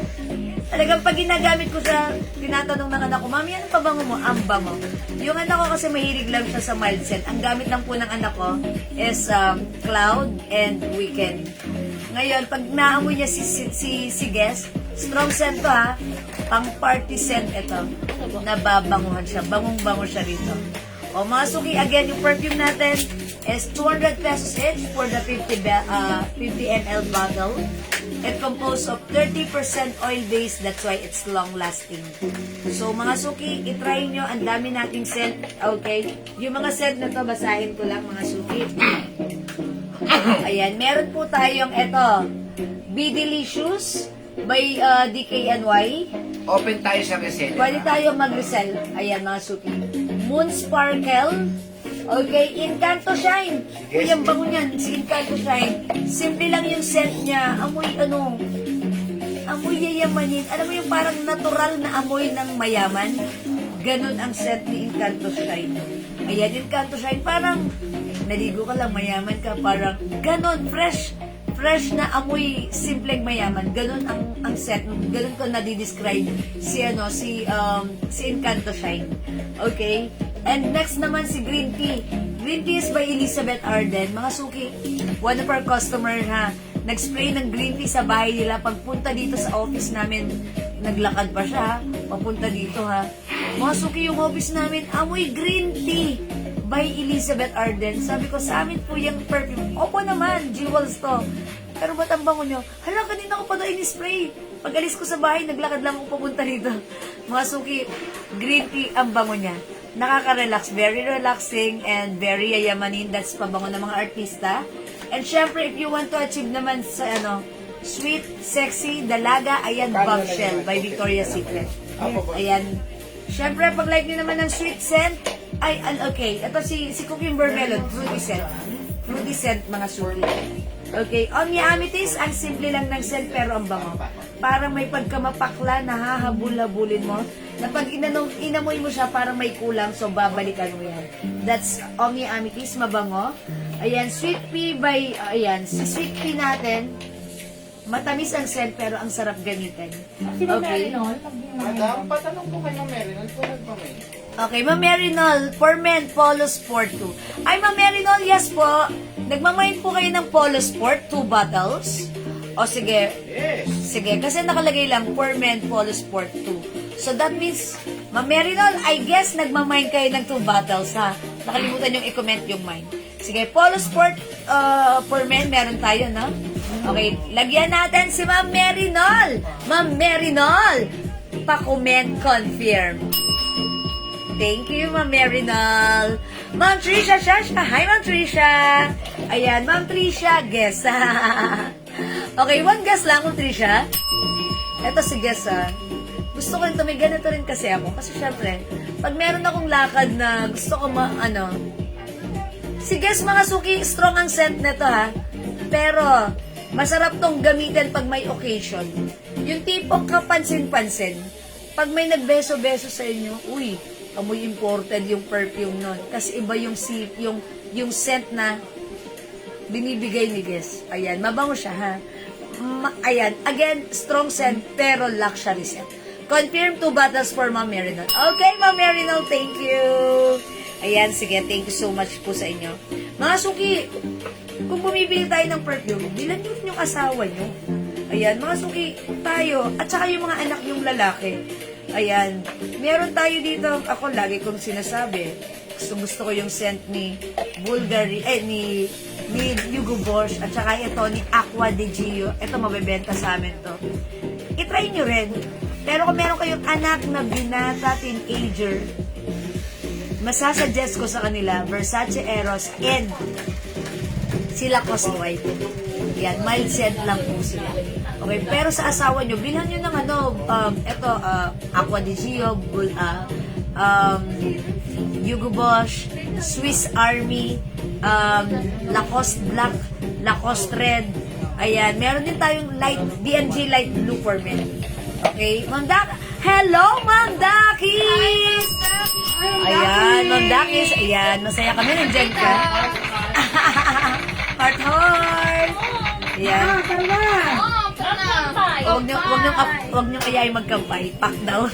Talagang pag ginagamit ko sa, tinatanong ng anak ko, Mami, ano pa bango mo? Ang bango. Yung anak ko kasi mahilig lang siya sa mild scent. Ang gamit lang po ng anak ko is Cloud and Weekend. Ngayon, pag naamoy niya si Guess, strong scent to ha, pang party scent ito. Nababanguhan siya, bangong-bango siya rito. O mga suki, again, yung perfume natin is 200 pesos each for the 50 ml bottle. It composed of 30% oil-based, that's why it's long-lasting. So, mga suki, itry nyo, ang dami nating scent, okay? Yung mga scent na to, basahin ko lang, mga suki. Ayan, meron po tayong ito, Be Delicious by DKNY. Open tayo sa resell. Pwede tayo mag-resell. Ayan, mga suki. Moon Sparkle. Okay, Encanto Shine. Yes. Yung bango niyan, si Encanto Shine. Simple lang yung scent niya. Amoy amoy yayamanin. Alam mo yung parang natural na amoy ng mayaman? Ganon ang scent ni Encanto Shine. Ayan, Encanto Shine. Parang naligo ka lang, mayaman ka. Parang ganon, fresh na amoy, simpleng mayaman. Ganon ang scent. Ganon ko na-describe si Encanto Shine. Okay? And next naman si Green Tea. Green Tea is by Elizabeth Arden. Mga suki, one of our customer ha, nag-spray ng green tea sa bahay nila. Pagpunta dito sa office namin, naglakad pa siya ha, papunta dito ha. Mga suki, yung office namin, amoy green tea by Elizabeth Arden. Sabi ko, sa amin po yung perfume. Opo naman, jewels to. Pero ba't ang bango nyo? Hala, kanina ko pa daw in-spray. Pag alis ko sa bahay, naglakad lang ako papunta dito. Mga suki, green tea ang bango niya. Nakaka-relax, very relaxing and very yayamanin. That's pabango ng mga artista. And syempre, if you want to achieve naman sa sweet, sexy, dalaga, ayan, Bombshell by Victoria's Secret. Ayan. Syempre, pag like nyo naman ng sweet scent, ay, okay. Ito si Cucumber Melon, fruity scent. Fruity scent, mga suki. Okay, Omnia Amethyst, ang simple lang ng scent pero ang bango. Parang may pagkamapakla, nahahabul-habulin mo. Na pag inamoy mo siya, parang may kulang, so babalikan mo yan. That's Omnia Amethyst, mabango. Ayan, Sweet Pea by, ayan, si Sweet Pea natin, matamis ang scent pero ang sarap gamitin. Okay. Madam, patanong po kay Ma'am Merinol kung nagpamay. Okay, Ma'am Merinol, for men, Polo Sport 2. Ay, Ma'am Merinol, yes po. Nagmamain po kayo ng Polo Sport, 2 bottles? O sige. Yes. Sige, kasi nakalagay lang, for men, Polo Sport 2. So that means, Ma'am Merinol, I guess nagmamain kayo ng 2 bottles, ha? Nakalimutan yung i-comment yung mine. Sige, Polo Sport for men, meron tayo, no? Okay, lagyan natin si Ma'am Merinol. Ma'am Merinol, pa-comment, confirm. Thank you, Ma'am Merinol. Ma'am Trisha Shasha. Hi, Ma'am Trisha. Ayan, Ma'am Trisha, guess. Okay, one guess lang, Ma'am Trisha. Ito si guess, Gusto ko ito, may ganito rin kasi ako. Kasi syempre, pag meron akong lakad na gusto ko si guess, mga suki, strong ang scent nito, ha. Pero, masarap tong gamitin pag may occasion. Yung tipong kapansin-pansin. Pag may nagbeso-beso sa inyo, uy, amoy imported yung perfume nun. Kasi iba yung scent na binibigay ni Guess. Ayan, mabango siya, ha. Ayan, again, strong scent, pero luxury scent. Confirm 2 bottles for Ma'am Merinol. Okay, Ma'am Merinol, thank you. Ayan, sige, thank you so much po sa inyo. Mga suki, kung bumibili tayo ng perfume, bilan nyo yung asawa nyo. Ayan, mga suki, tayo, at saka yung mga anak yung lalaki. Ayan, meron tayo dito, ako lagi kong sinasabi, gusto ko yung scent ni Bulgari, ni Hugo Boss, at saka ito ni Aqua de Gio. Ito, mabebenta sa amin to. I-try nyo rin. Pero kung meron kayong anak na binata, teenager, masasuggest ko sa kanila, Versace Eros and sila Lacoste White. Yan, mild scent lang po sila. Okay, pero sa asawa nyo, bilhan nyo ng Aqua di Gio, Hugo Boss, Swiss Army, Lacoste Black, Lacoste Red. Ayan, meron din tayong light, D&G Light Blue for men. Okay, Ma'am Dak. Hello, Ma'am Dakis! Ayan, Ma'am Dakis. Ayan, masaya kami, nandiyan ka. Heart, heart. Ayan. Huwag niyong ayayin magkampay. Pak daw.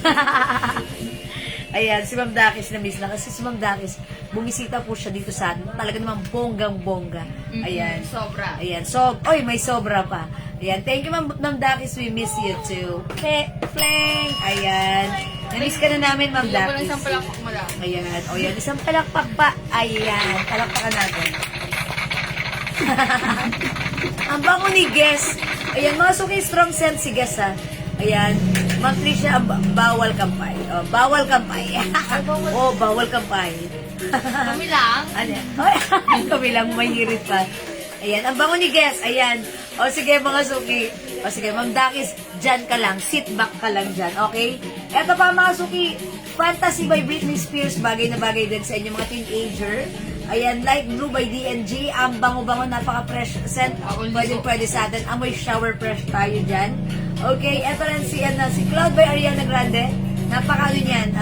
Ayan, si Ma'am Dakis na miss na. Kasi si Ma'am Dakis, bumisita po siya dito sa atin. Talaga namang bonggang-bongga. Ayan. Sobra. Ayan. Oy, may sobra pa. Ayan. Thank you, Ma'am Dakis. We miss you too. Fleng. Ayan. Na-miss ka na namin, Ma'am Bigyan mo ng Dakis. isang palakpak mo lang. Ayan. O yan, isang palakpak pa. Ayan. Palakpakan natin. Ang bango ni Guess. Ayan, mga suki strong scent si Guess, ha. Ayan. Ma'am Tricia, bawal kampay. Oh, bawal kampay. Oh, bawal kampay. Kami lang. Ano yan? Kami lang, mahirit pa. Ayan, ang bango ni Guess. Ayan. O sige, mga suki. O sige, Ma'am Dakis, dyan ka lang. Sit back ka lang dyan, okay? Eto pa, mga suki. Fantasy by Britney Spears. Bagay na bagay din sa inyo, mga teenager. Ayan, Light Blue by D&G. Ang bango-bango, napaka-fresh scent. Pwede sa atin. Amoy shower fresh tayo dyan. Okay, eto rin si Cloud by Ariana Grande. Napaka-ano yan.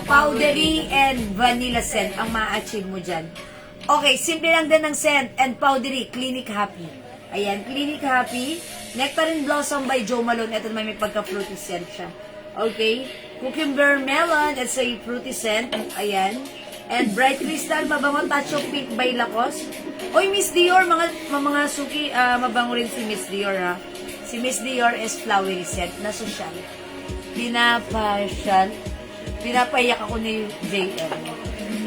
Powdery and vanilla scent ang ma-achieve mo dyan. Okay, simple lang din ng scent and powdery. Clinic Happy. Ayan, Clinic Happy. Nectarine Blossom by Jo Malone. Ito naman may pagka-fruity scent siya. Okay? Cucumber melon, it's a fruity scent. Ayan. And Bright Crystal, mabango touch of pink by Lacoste. Oy, Miss Dior, mga suki, mabango rin si Miss Dior, ha? Si Miss Dior is flowery scent na social. Pinapayak ako ni JM.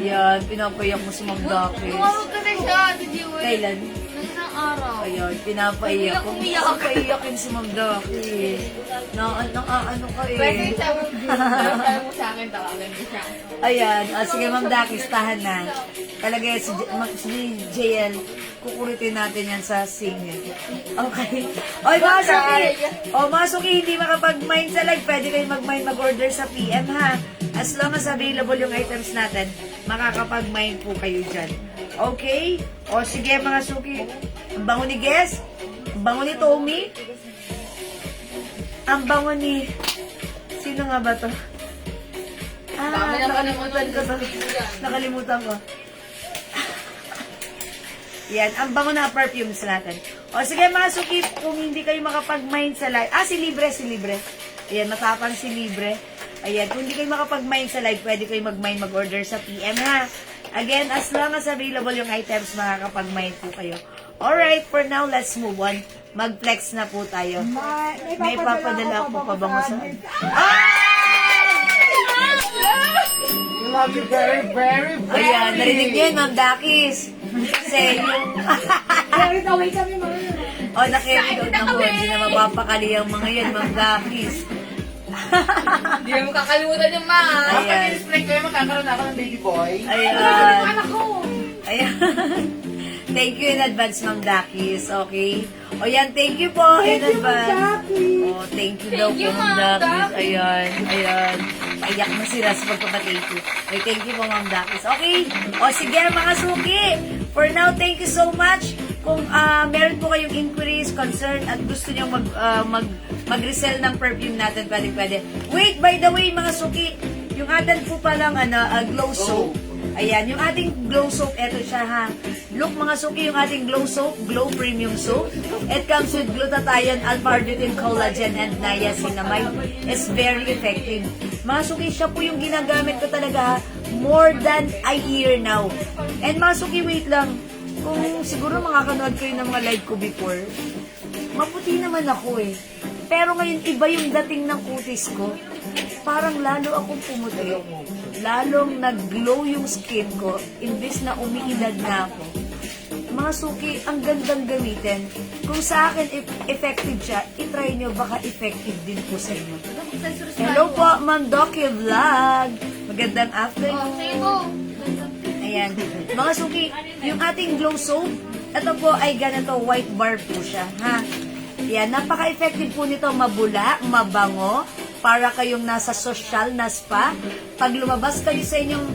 Yan, pinapayak mo si Ma'am Daki. Tumawag ka na siya, si Jiwel. Kailan? Nung isang araw. Ayun, pinapaiyak ko. Umiyak. Pinapaiyakin si Ma'am Daki. Ano ka eh. Pwede sabi mo sa akin, tawagan mo siya. Ayan, sige Ma'am Daki, tahan na. Talaga si JL, kukulitin natin yan sa singing. Okay. Oy, mga suki! O, mga suki, hindi makapag-mine sa live. Pwede kayo mag-mine, mag-order sa PM, ha? As long as available yung items natin, makakapag-mine po kayo dyan. Okay? O, sige mga suki. Ang bango ni Guess. Ang bango ni Tommy. Ang bango ni... Sino nga ba to? Nakalimutan ko to. Nakalimutan ko. Yan, ang bango na perfumes natin. O sige mga suki, kung hindi kayo makapag-mine sa live. Si Libre. Ayan, matapang si Libre. Ayan, kung hindi kayo makapag-mine sa live, pwede kayo mag-mine, mag-order sa PM, ha? Again, as long as available yung items, makakapag-mine po kayo. Alright, for now, let's move on. Mag-flex na po tayo. May papadala po pa bango sa... Love you very, very, very. Ayan, narinig niyo yun, Ma'am Dakis. Kasi yung... Carried away kami mga. nakinig out na po. Hindi na mapapakali ang mga yan, Ma'am Dakis. Hindi mo kakalimutan yung mga. Kapag in-spray ko yung magkakaroon ako ng baby boy. Ayan. Anak ko. Ayan. Thank you in advance, Ma'am Dakis. Okay? O yan, thank you po in advance. Oh, thank you daw po, Ma'am Dakis. Ayan. Ayak na sila sa pagpapatake you. Okay, thank you po, Ma'am Dakis. Okay? O sige, mga suki. For now, thank you so much. Kung meron po kayong inquiries, concern, at gusto nyo mag-resell ng perfume natin, pwede. Wait, by the way, mga suki, yung atin po palang glow soap. Ayan, yung ating glow soap, eto siya ha. Look mga suki, yung ating glow soap, glow premium soap. It comes with glutathione, alpha-arbutin, collagen, and niacinamide. It's very effective. Mga suki, siya po yung ginagamit ko talaga ha, more than a year now. And mga suki, wait lang. Kung siguro makakanood kayo ng mga live ko before, maputi naman ako eh. Pero ngayon, iba yung dating ng kutis ko. Parang lalo akong pumuti. Lalong nag-glow yung skin ko, imbis na umiidad na ako. Mga suki, ang gandang gamitin. Kung sa akin effective siya, itry nyo, baka effective din po sa inyo. Hello po, Ma'am Doki Vlog. Magandang afternoon. Sige po. Ayan. Mga suki, yung ating glow soap, ito po ay ganito, white bar po siya, ha? Yan, napaka-effective po nito, mabula, mabango, para kayong nasa social na spa. Pag lumabas kayo sa inyong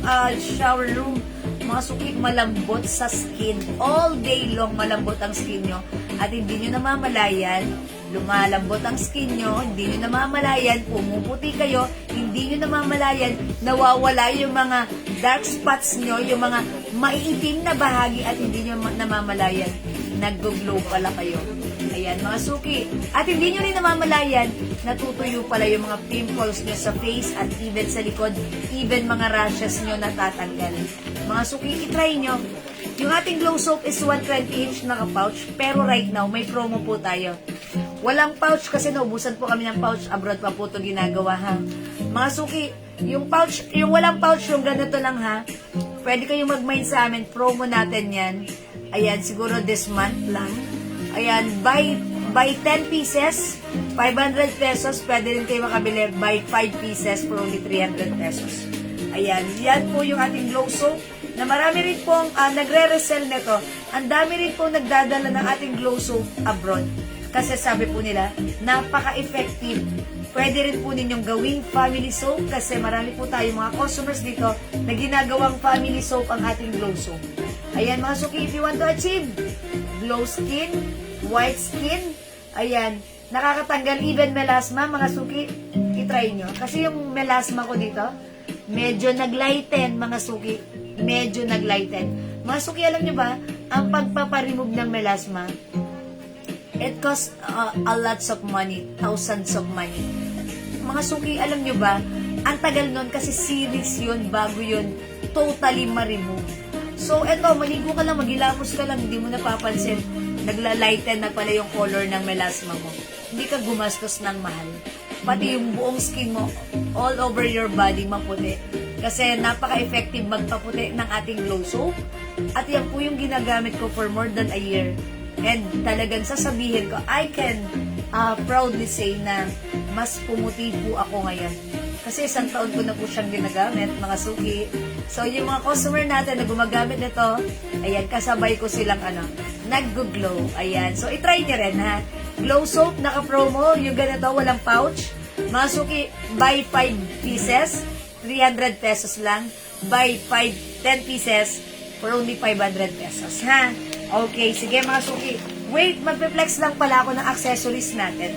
shower room, mga suki, malambot sa skin. All day long, malambot ang skin nyo. At hindi nyo namamalayan, lumalambot ang skin nyo, hindi nyo namamalayan, pumuputi kayo, hindi nyo namamalayan, nawawala yung mga dark spots nyo, yung mga maiitim na bahagi at hindi nyo namamalayan. Nag-glow pala kayo. Ayan, mga suki. At hindi nyo rin namamalayan, natutuyo pala yung mga pimples nyo sa face at even sa likod, even mga rashes nyo natatanggal. Mga suki, itry nyo. Yung ating glow soap is 120 each naka-pouch, pero right now, may promo po tayo. Walang pouch kasi naubusan po kami ng pouch. Abroad pa po ito ginagawa, ha. Mga suki, yung pouch, yung walang pouch, yung ganito lang, ha. Pwede kayong mag-mine sa amin. Promo natin yan. Ayan, siguro this month lang. Ayan, buy 10 pieces, 500 pesos. Pwede rin kayo makabili. Buy 5 pieces for only 300 pesos. Ayan, yan po yung ating glow soap na marami rin pong nagre-resell nito. Ang dami rin pong nagdadala ng ating glow soap abroad. Kasi sabi po nila, napaka-effective. Pwede rin po ninyong gawing family soap kasi marami po tayo mga customers dito na ginagawang family soap ang ating glow soap. Ayan mga suki, if you want to achieve glow skin, white skin, ayan, nakakatanggal even melasma, mga suki, itry nyo. Kasi yung melasma ko dito, medyo naglighten, mga suki, medyo naglighten. Mga suki, alam nyo ba, ang pagpaparemove ng melasma, it costs a lots of money, thousands of money. mga suki, alam nyo ba, ang tagal nun kasi series yun bago yun totally ma-remove. So, eto, maligo ka lang, maghilamos ka lang, hindi mo napapansin, nagla-lighten na pala yung color ng melasma mo. Hindi ka gumastos ng mahal. Pati yung buong skin mo, all over your body, maputi. Kasi napaka-effective magpaputi ng ating glow soap. At yan po yung ginagamit ko for more than a year. And talagang sasabihin ko, I can proudly say na mas pumuti po ako ngayon. Kasi 1 taon ko na po siyang ginagamit, mga suki. So, yung mga customer natin na gumagamit nito, ayan, kasabay ko silang nag-glow. Ayan. So, itry niyo rin, ha? Glow soap, naka-promo, yung ganito, walang pouch. Mga suki, buy 5 pieces, 300 pesos lang. Buy 10 pieces for only 500 pesos, ha? Okay, sige mga suki. Wait, magpe-flex lang pala ako ng accessories natin.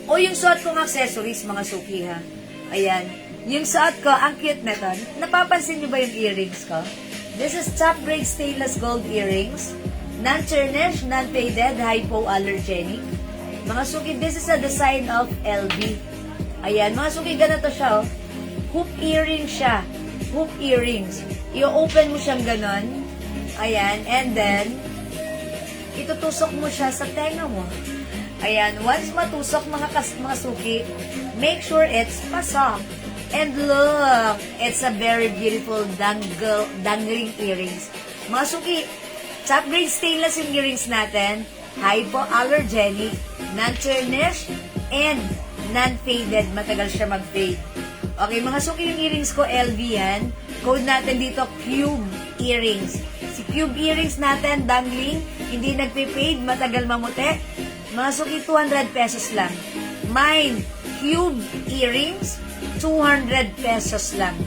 O yung suot kong accessories, mga suki, ha? Ayan. Yung suot ko, ang cute na to. Napapansin niyo ba yung earrings ko? This is top grade stainless gold earrings. Non-tarnish, non-faded, hypoallergenic. Mga suki, this is a design of LV. Ayan, mga suki, ganito siya, oh. Hoop earring siya. Hoop earrings. I-open mo siyang ganon. Ayan, and then, itutusok mo siya sa tenga mo. Ayan, once matusok mga suki, make sure it's pasok. And look, it's a very beautiful dangling earrings. Mga suki, top grade stainless yung earrings natin, hypoallergenic, non-tarnish, and non-faded. Matagal siya mag-fade. Okay, mga suki, yung earrings ko, LV yan. Code natin dito, Cube earrings. Si Cube earrings natin, dangling, hindi nagpe-fade, matagal mamuti. Mga suki, 200 pesos lang. Mine, Cube earrings, 200 pesos lang.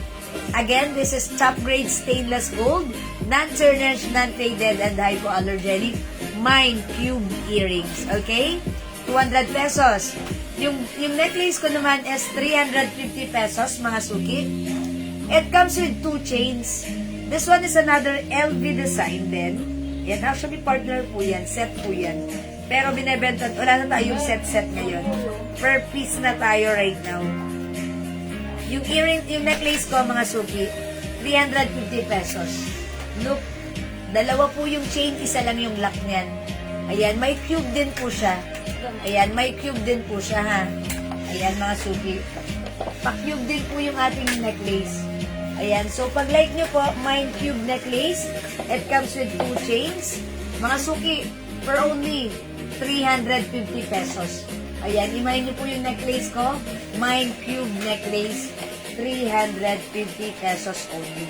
Again, this is top grade stainless gold, non-tarnished, non-faded, and hypoallergenic. Mine, Cube earrings. Okay? 200 pesos. Yung necklace ko naman is 350 pesos, mga suki. It comes with 2 chains. This one is another LV design din. Yan, actually partner po yan, set po yan. Pero binebenta, wala na tayong set ngayon. Per piece na tayo right now. Yung necklace ko, mga suki, 350 pesos. Look, dalawa po yung chain, isa lang yung lock niyan. Ayan, may cube din po siya. Ayan, may cube din po siya, ha. Ayan, mga suki. Pa-cube din po yung ating necklace. Ayan, so pag like nyo po, mine cube necklace, it comes with 2 chains. Mga suki, for only 350 pesos. Ayan, imahin nyo po yung necklace ko, mine cube necklace, 350 pesos only.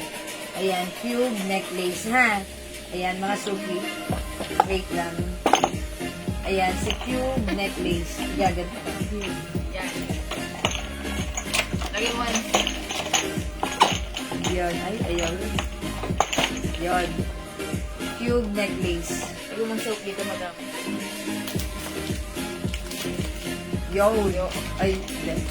Ayan, cube necklace, ha. Ayan, mga suki. Wait lang. Ayan, si cube necklace. Gaganto ka. Yan. Lagyan mo yan. Yun, ay, ayun. Yun. Cube necklace. Lagyan mo ng soap dito, madam. Yo. Ay, yan.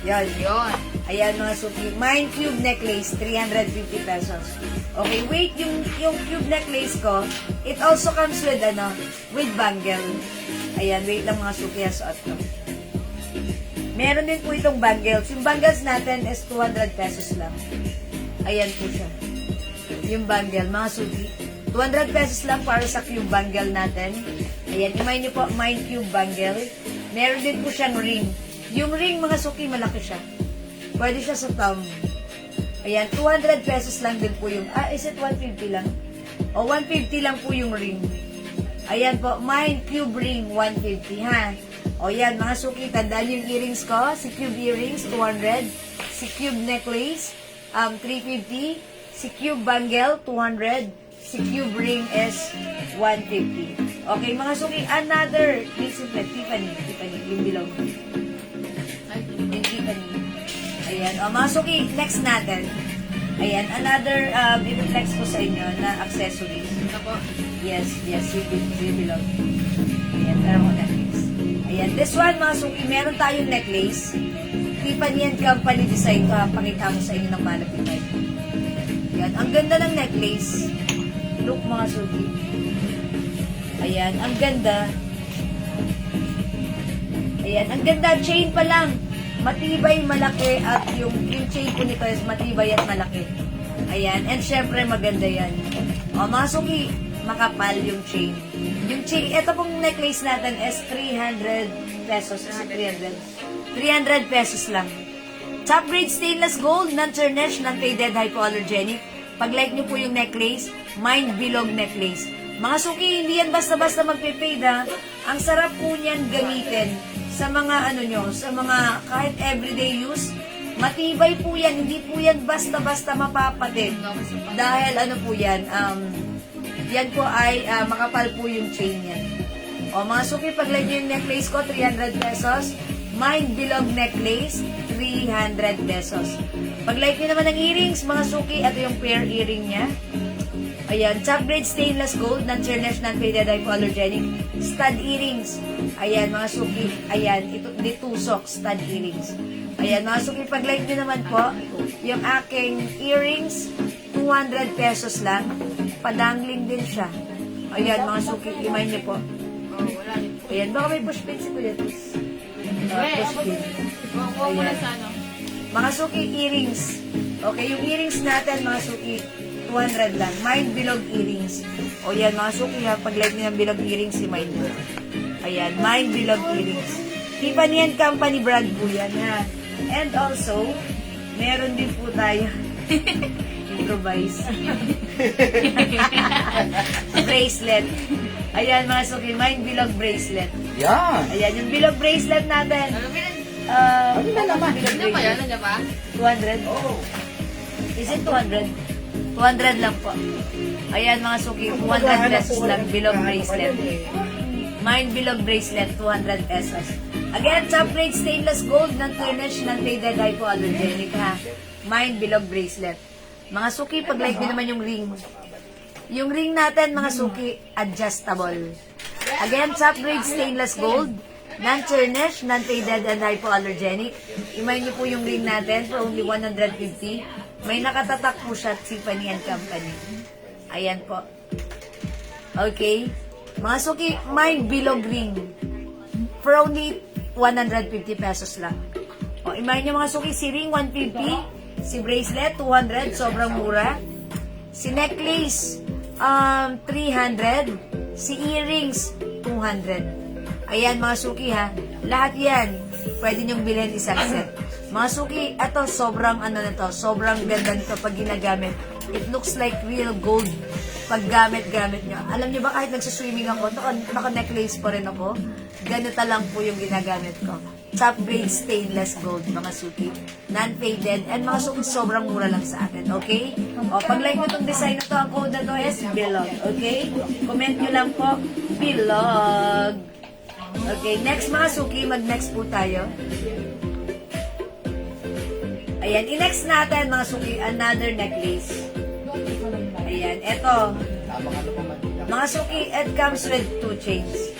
Yan. Yun. Ayan, mga suki. Mine cube necklace, 350 pesos. Okay, wait, yung cube necklace ko, it also comes with, with bangle. Ayan, wait lang mga suki, suot ko. Meron din po itong bangles. Yung bangles natin is 200 pesos lang. Ayan po siya. Yung bangle, mga suki. 200 pesos lang para sa cube bangle natin. Ayan, imay niyo po, mine cube bangle. Meron din po siyang ring. Yung ring, mga suki, malaki siya. Pwede siya sa thumb. Ayan, 200 pesos lang din po yung, is it 150 lang? O, 150 lang po yung ring. Ayan po, mine cube ring, 150, ha? O yan, mga suki, tandaan yung earrings ko. Si cube earrings, 200. Si cube necklace, 350. Si cube bangle, 200. Si cube ring is 150. Okay, mga suki, another recently, Tiffany, yung bilog. Yung Tiffany. Ayan, o mga suki, next natin. Ayan, another, i-flex ko sa inyo na accessories. Ito po. Yes, yung bilog. Ayan, pero ko necklace. Ayan, this one, mga suki, meron tayong necklace. Tiffany & Company design ko, pakita mo sa inyo ng malapitan. Ayan, ang ganda ng necklace. Look, mga suki. Ayan, ang ganda. Ayan, ang ganda, chain pa lang. Matibay, malaki, at yung chain po nito is matibay at malaki. Ayan, and syempre maganda yan. O, mga suki, makapal yung chain. Yung chain, ito pong necklace natin is 300 pesos. Is it 300? 300 pesos lang. Top grade stainless gold, non-tarnish, non-faded, hypoallergenic. Pag-like nyo po yung necklace, mind bilog necklace. Mga suki, hindi yan basta-basta magpe-fade ha. Ang sarap po niyan gamitin sa mga ano nyo, sa mga kahit everyday use. Matibay po yan, hindi po yan basta-basta mapapatid. Dahil ano po yan, yan po ay makapal po yung chain yan. O mga suki, pag-like nyo yung necklace ko, 300 pesos. Mind bilog necklace, 300 pesos. Pag-like nyo naman ng earrings, mga suki, ito yung pair earring niya. Ayan, top grade stainless gold, non-tarnish, non-faded, hypoallergenic, stud earrings. Ayan, mga suki, ayan, ito, di tusok, stud earrings. Ayan, mga suki, pag-like nyo naman po, yung aking earrings, 200 pesos lang. Padangling din siya. Ayan, mga suki, imay nyo po. Ayan, baka may push pin si Kuya Tis. Push pin. Ayan. Mga suki, earrings. Okay, yung earrings natin, mga suki, 200 lang. Mind bilog earrings. O yan, mga suki ha, pag-like niyo ng bilog earrings, si Mind bilog. Ayan, Mind bilog earrings. Tiffany and Company brand po yan ha. And also, meron din po tayo improvise. Bracelet. Ayan, mga suki, Mind bilog bracelet. Yan. Ayan, yung bilog bracelet natin. Ano na naman? Bilog Ano ba yan? bracelet. Ano ba? 200? Oh. Is it 200? 200 lang po. Ayan mga suki, 200 pesos lang, bilog bracelet. Mind bilog bracelet, 200 pesos. Again, top grade stainless gold, non-tarnish, non-faded, hypoallergenic ha. Mind bilog bracelet. Mga suki, pag-like nyo naman yung ring. Yung ring natin, mga suki, adjustable. Again, top grade stainless gold, non-tarnish, non-faded, and hypoallergenic. Imay nyo po yung ring natin for only 150. May nakatatak po siya, Tiffany and Company. Ayan po. Okay. Mga suki, mind bilog ring. For only 150 pesos lang. O, imay nyo mga suki, si ring 150, si bracelet 200, sobrang mura. Si necklace 300, si earrings 200. Ayan mga suki ha. Lahat yan, pwede nyong bilhin isang set. Mga suki, ito sobrang ano na to, sobrang ganda nito pag ginagamit. It looks like real gold pag gamit nyo. Alam nyo ba kahit nagsiswimming ako, naka-necklace pa rin ako, ganito lang po yung ginagamit ko. Top grade stainless gold, mga suki. Non-faded, and mga suki, sobrang mura lang sa atin, okay? O, pag like nyo itong design na to, ang code na to is bilog, okay? Comment nyo lang po, bilog. Okay, next mga suki, mag-next po tayo. Ayan, i-next natin mga suki, another necklace. Ayan, eto. Mga suki, it comes with 2 chains.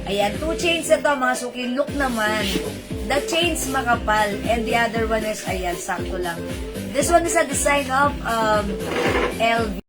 Ayan, 2 chains ito mga suki, look naman. The chains makapal, and the other one is, ayan, sakto lang. This one is a design of LV.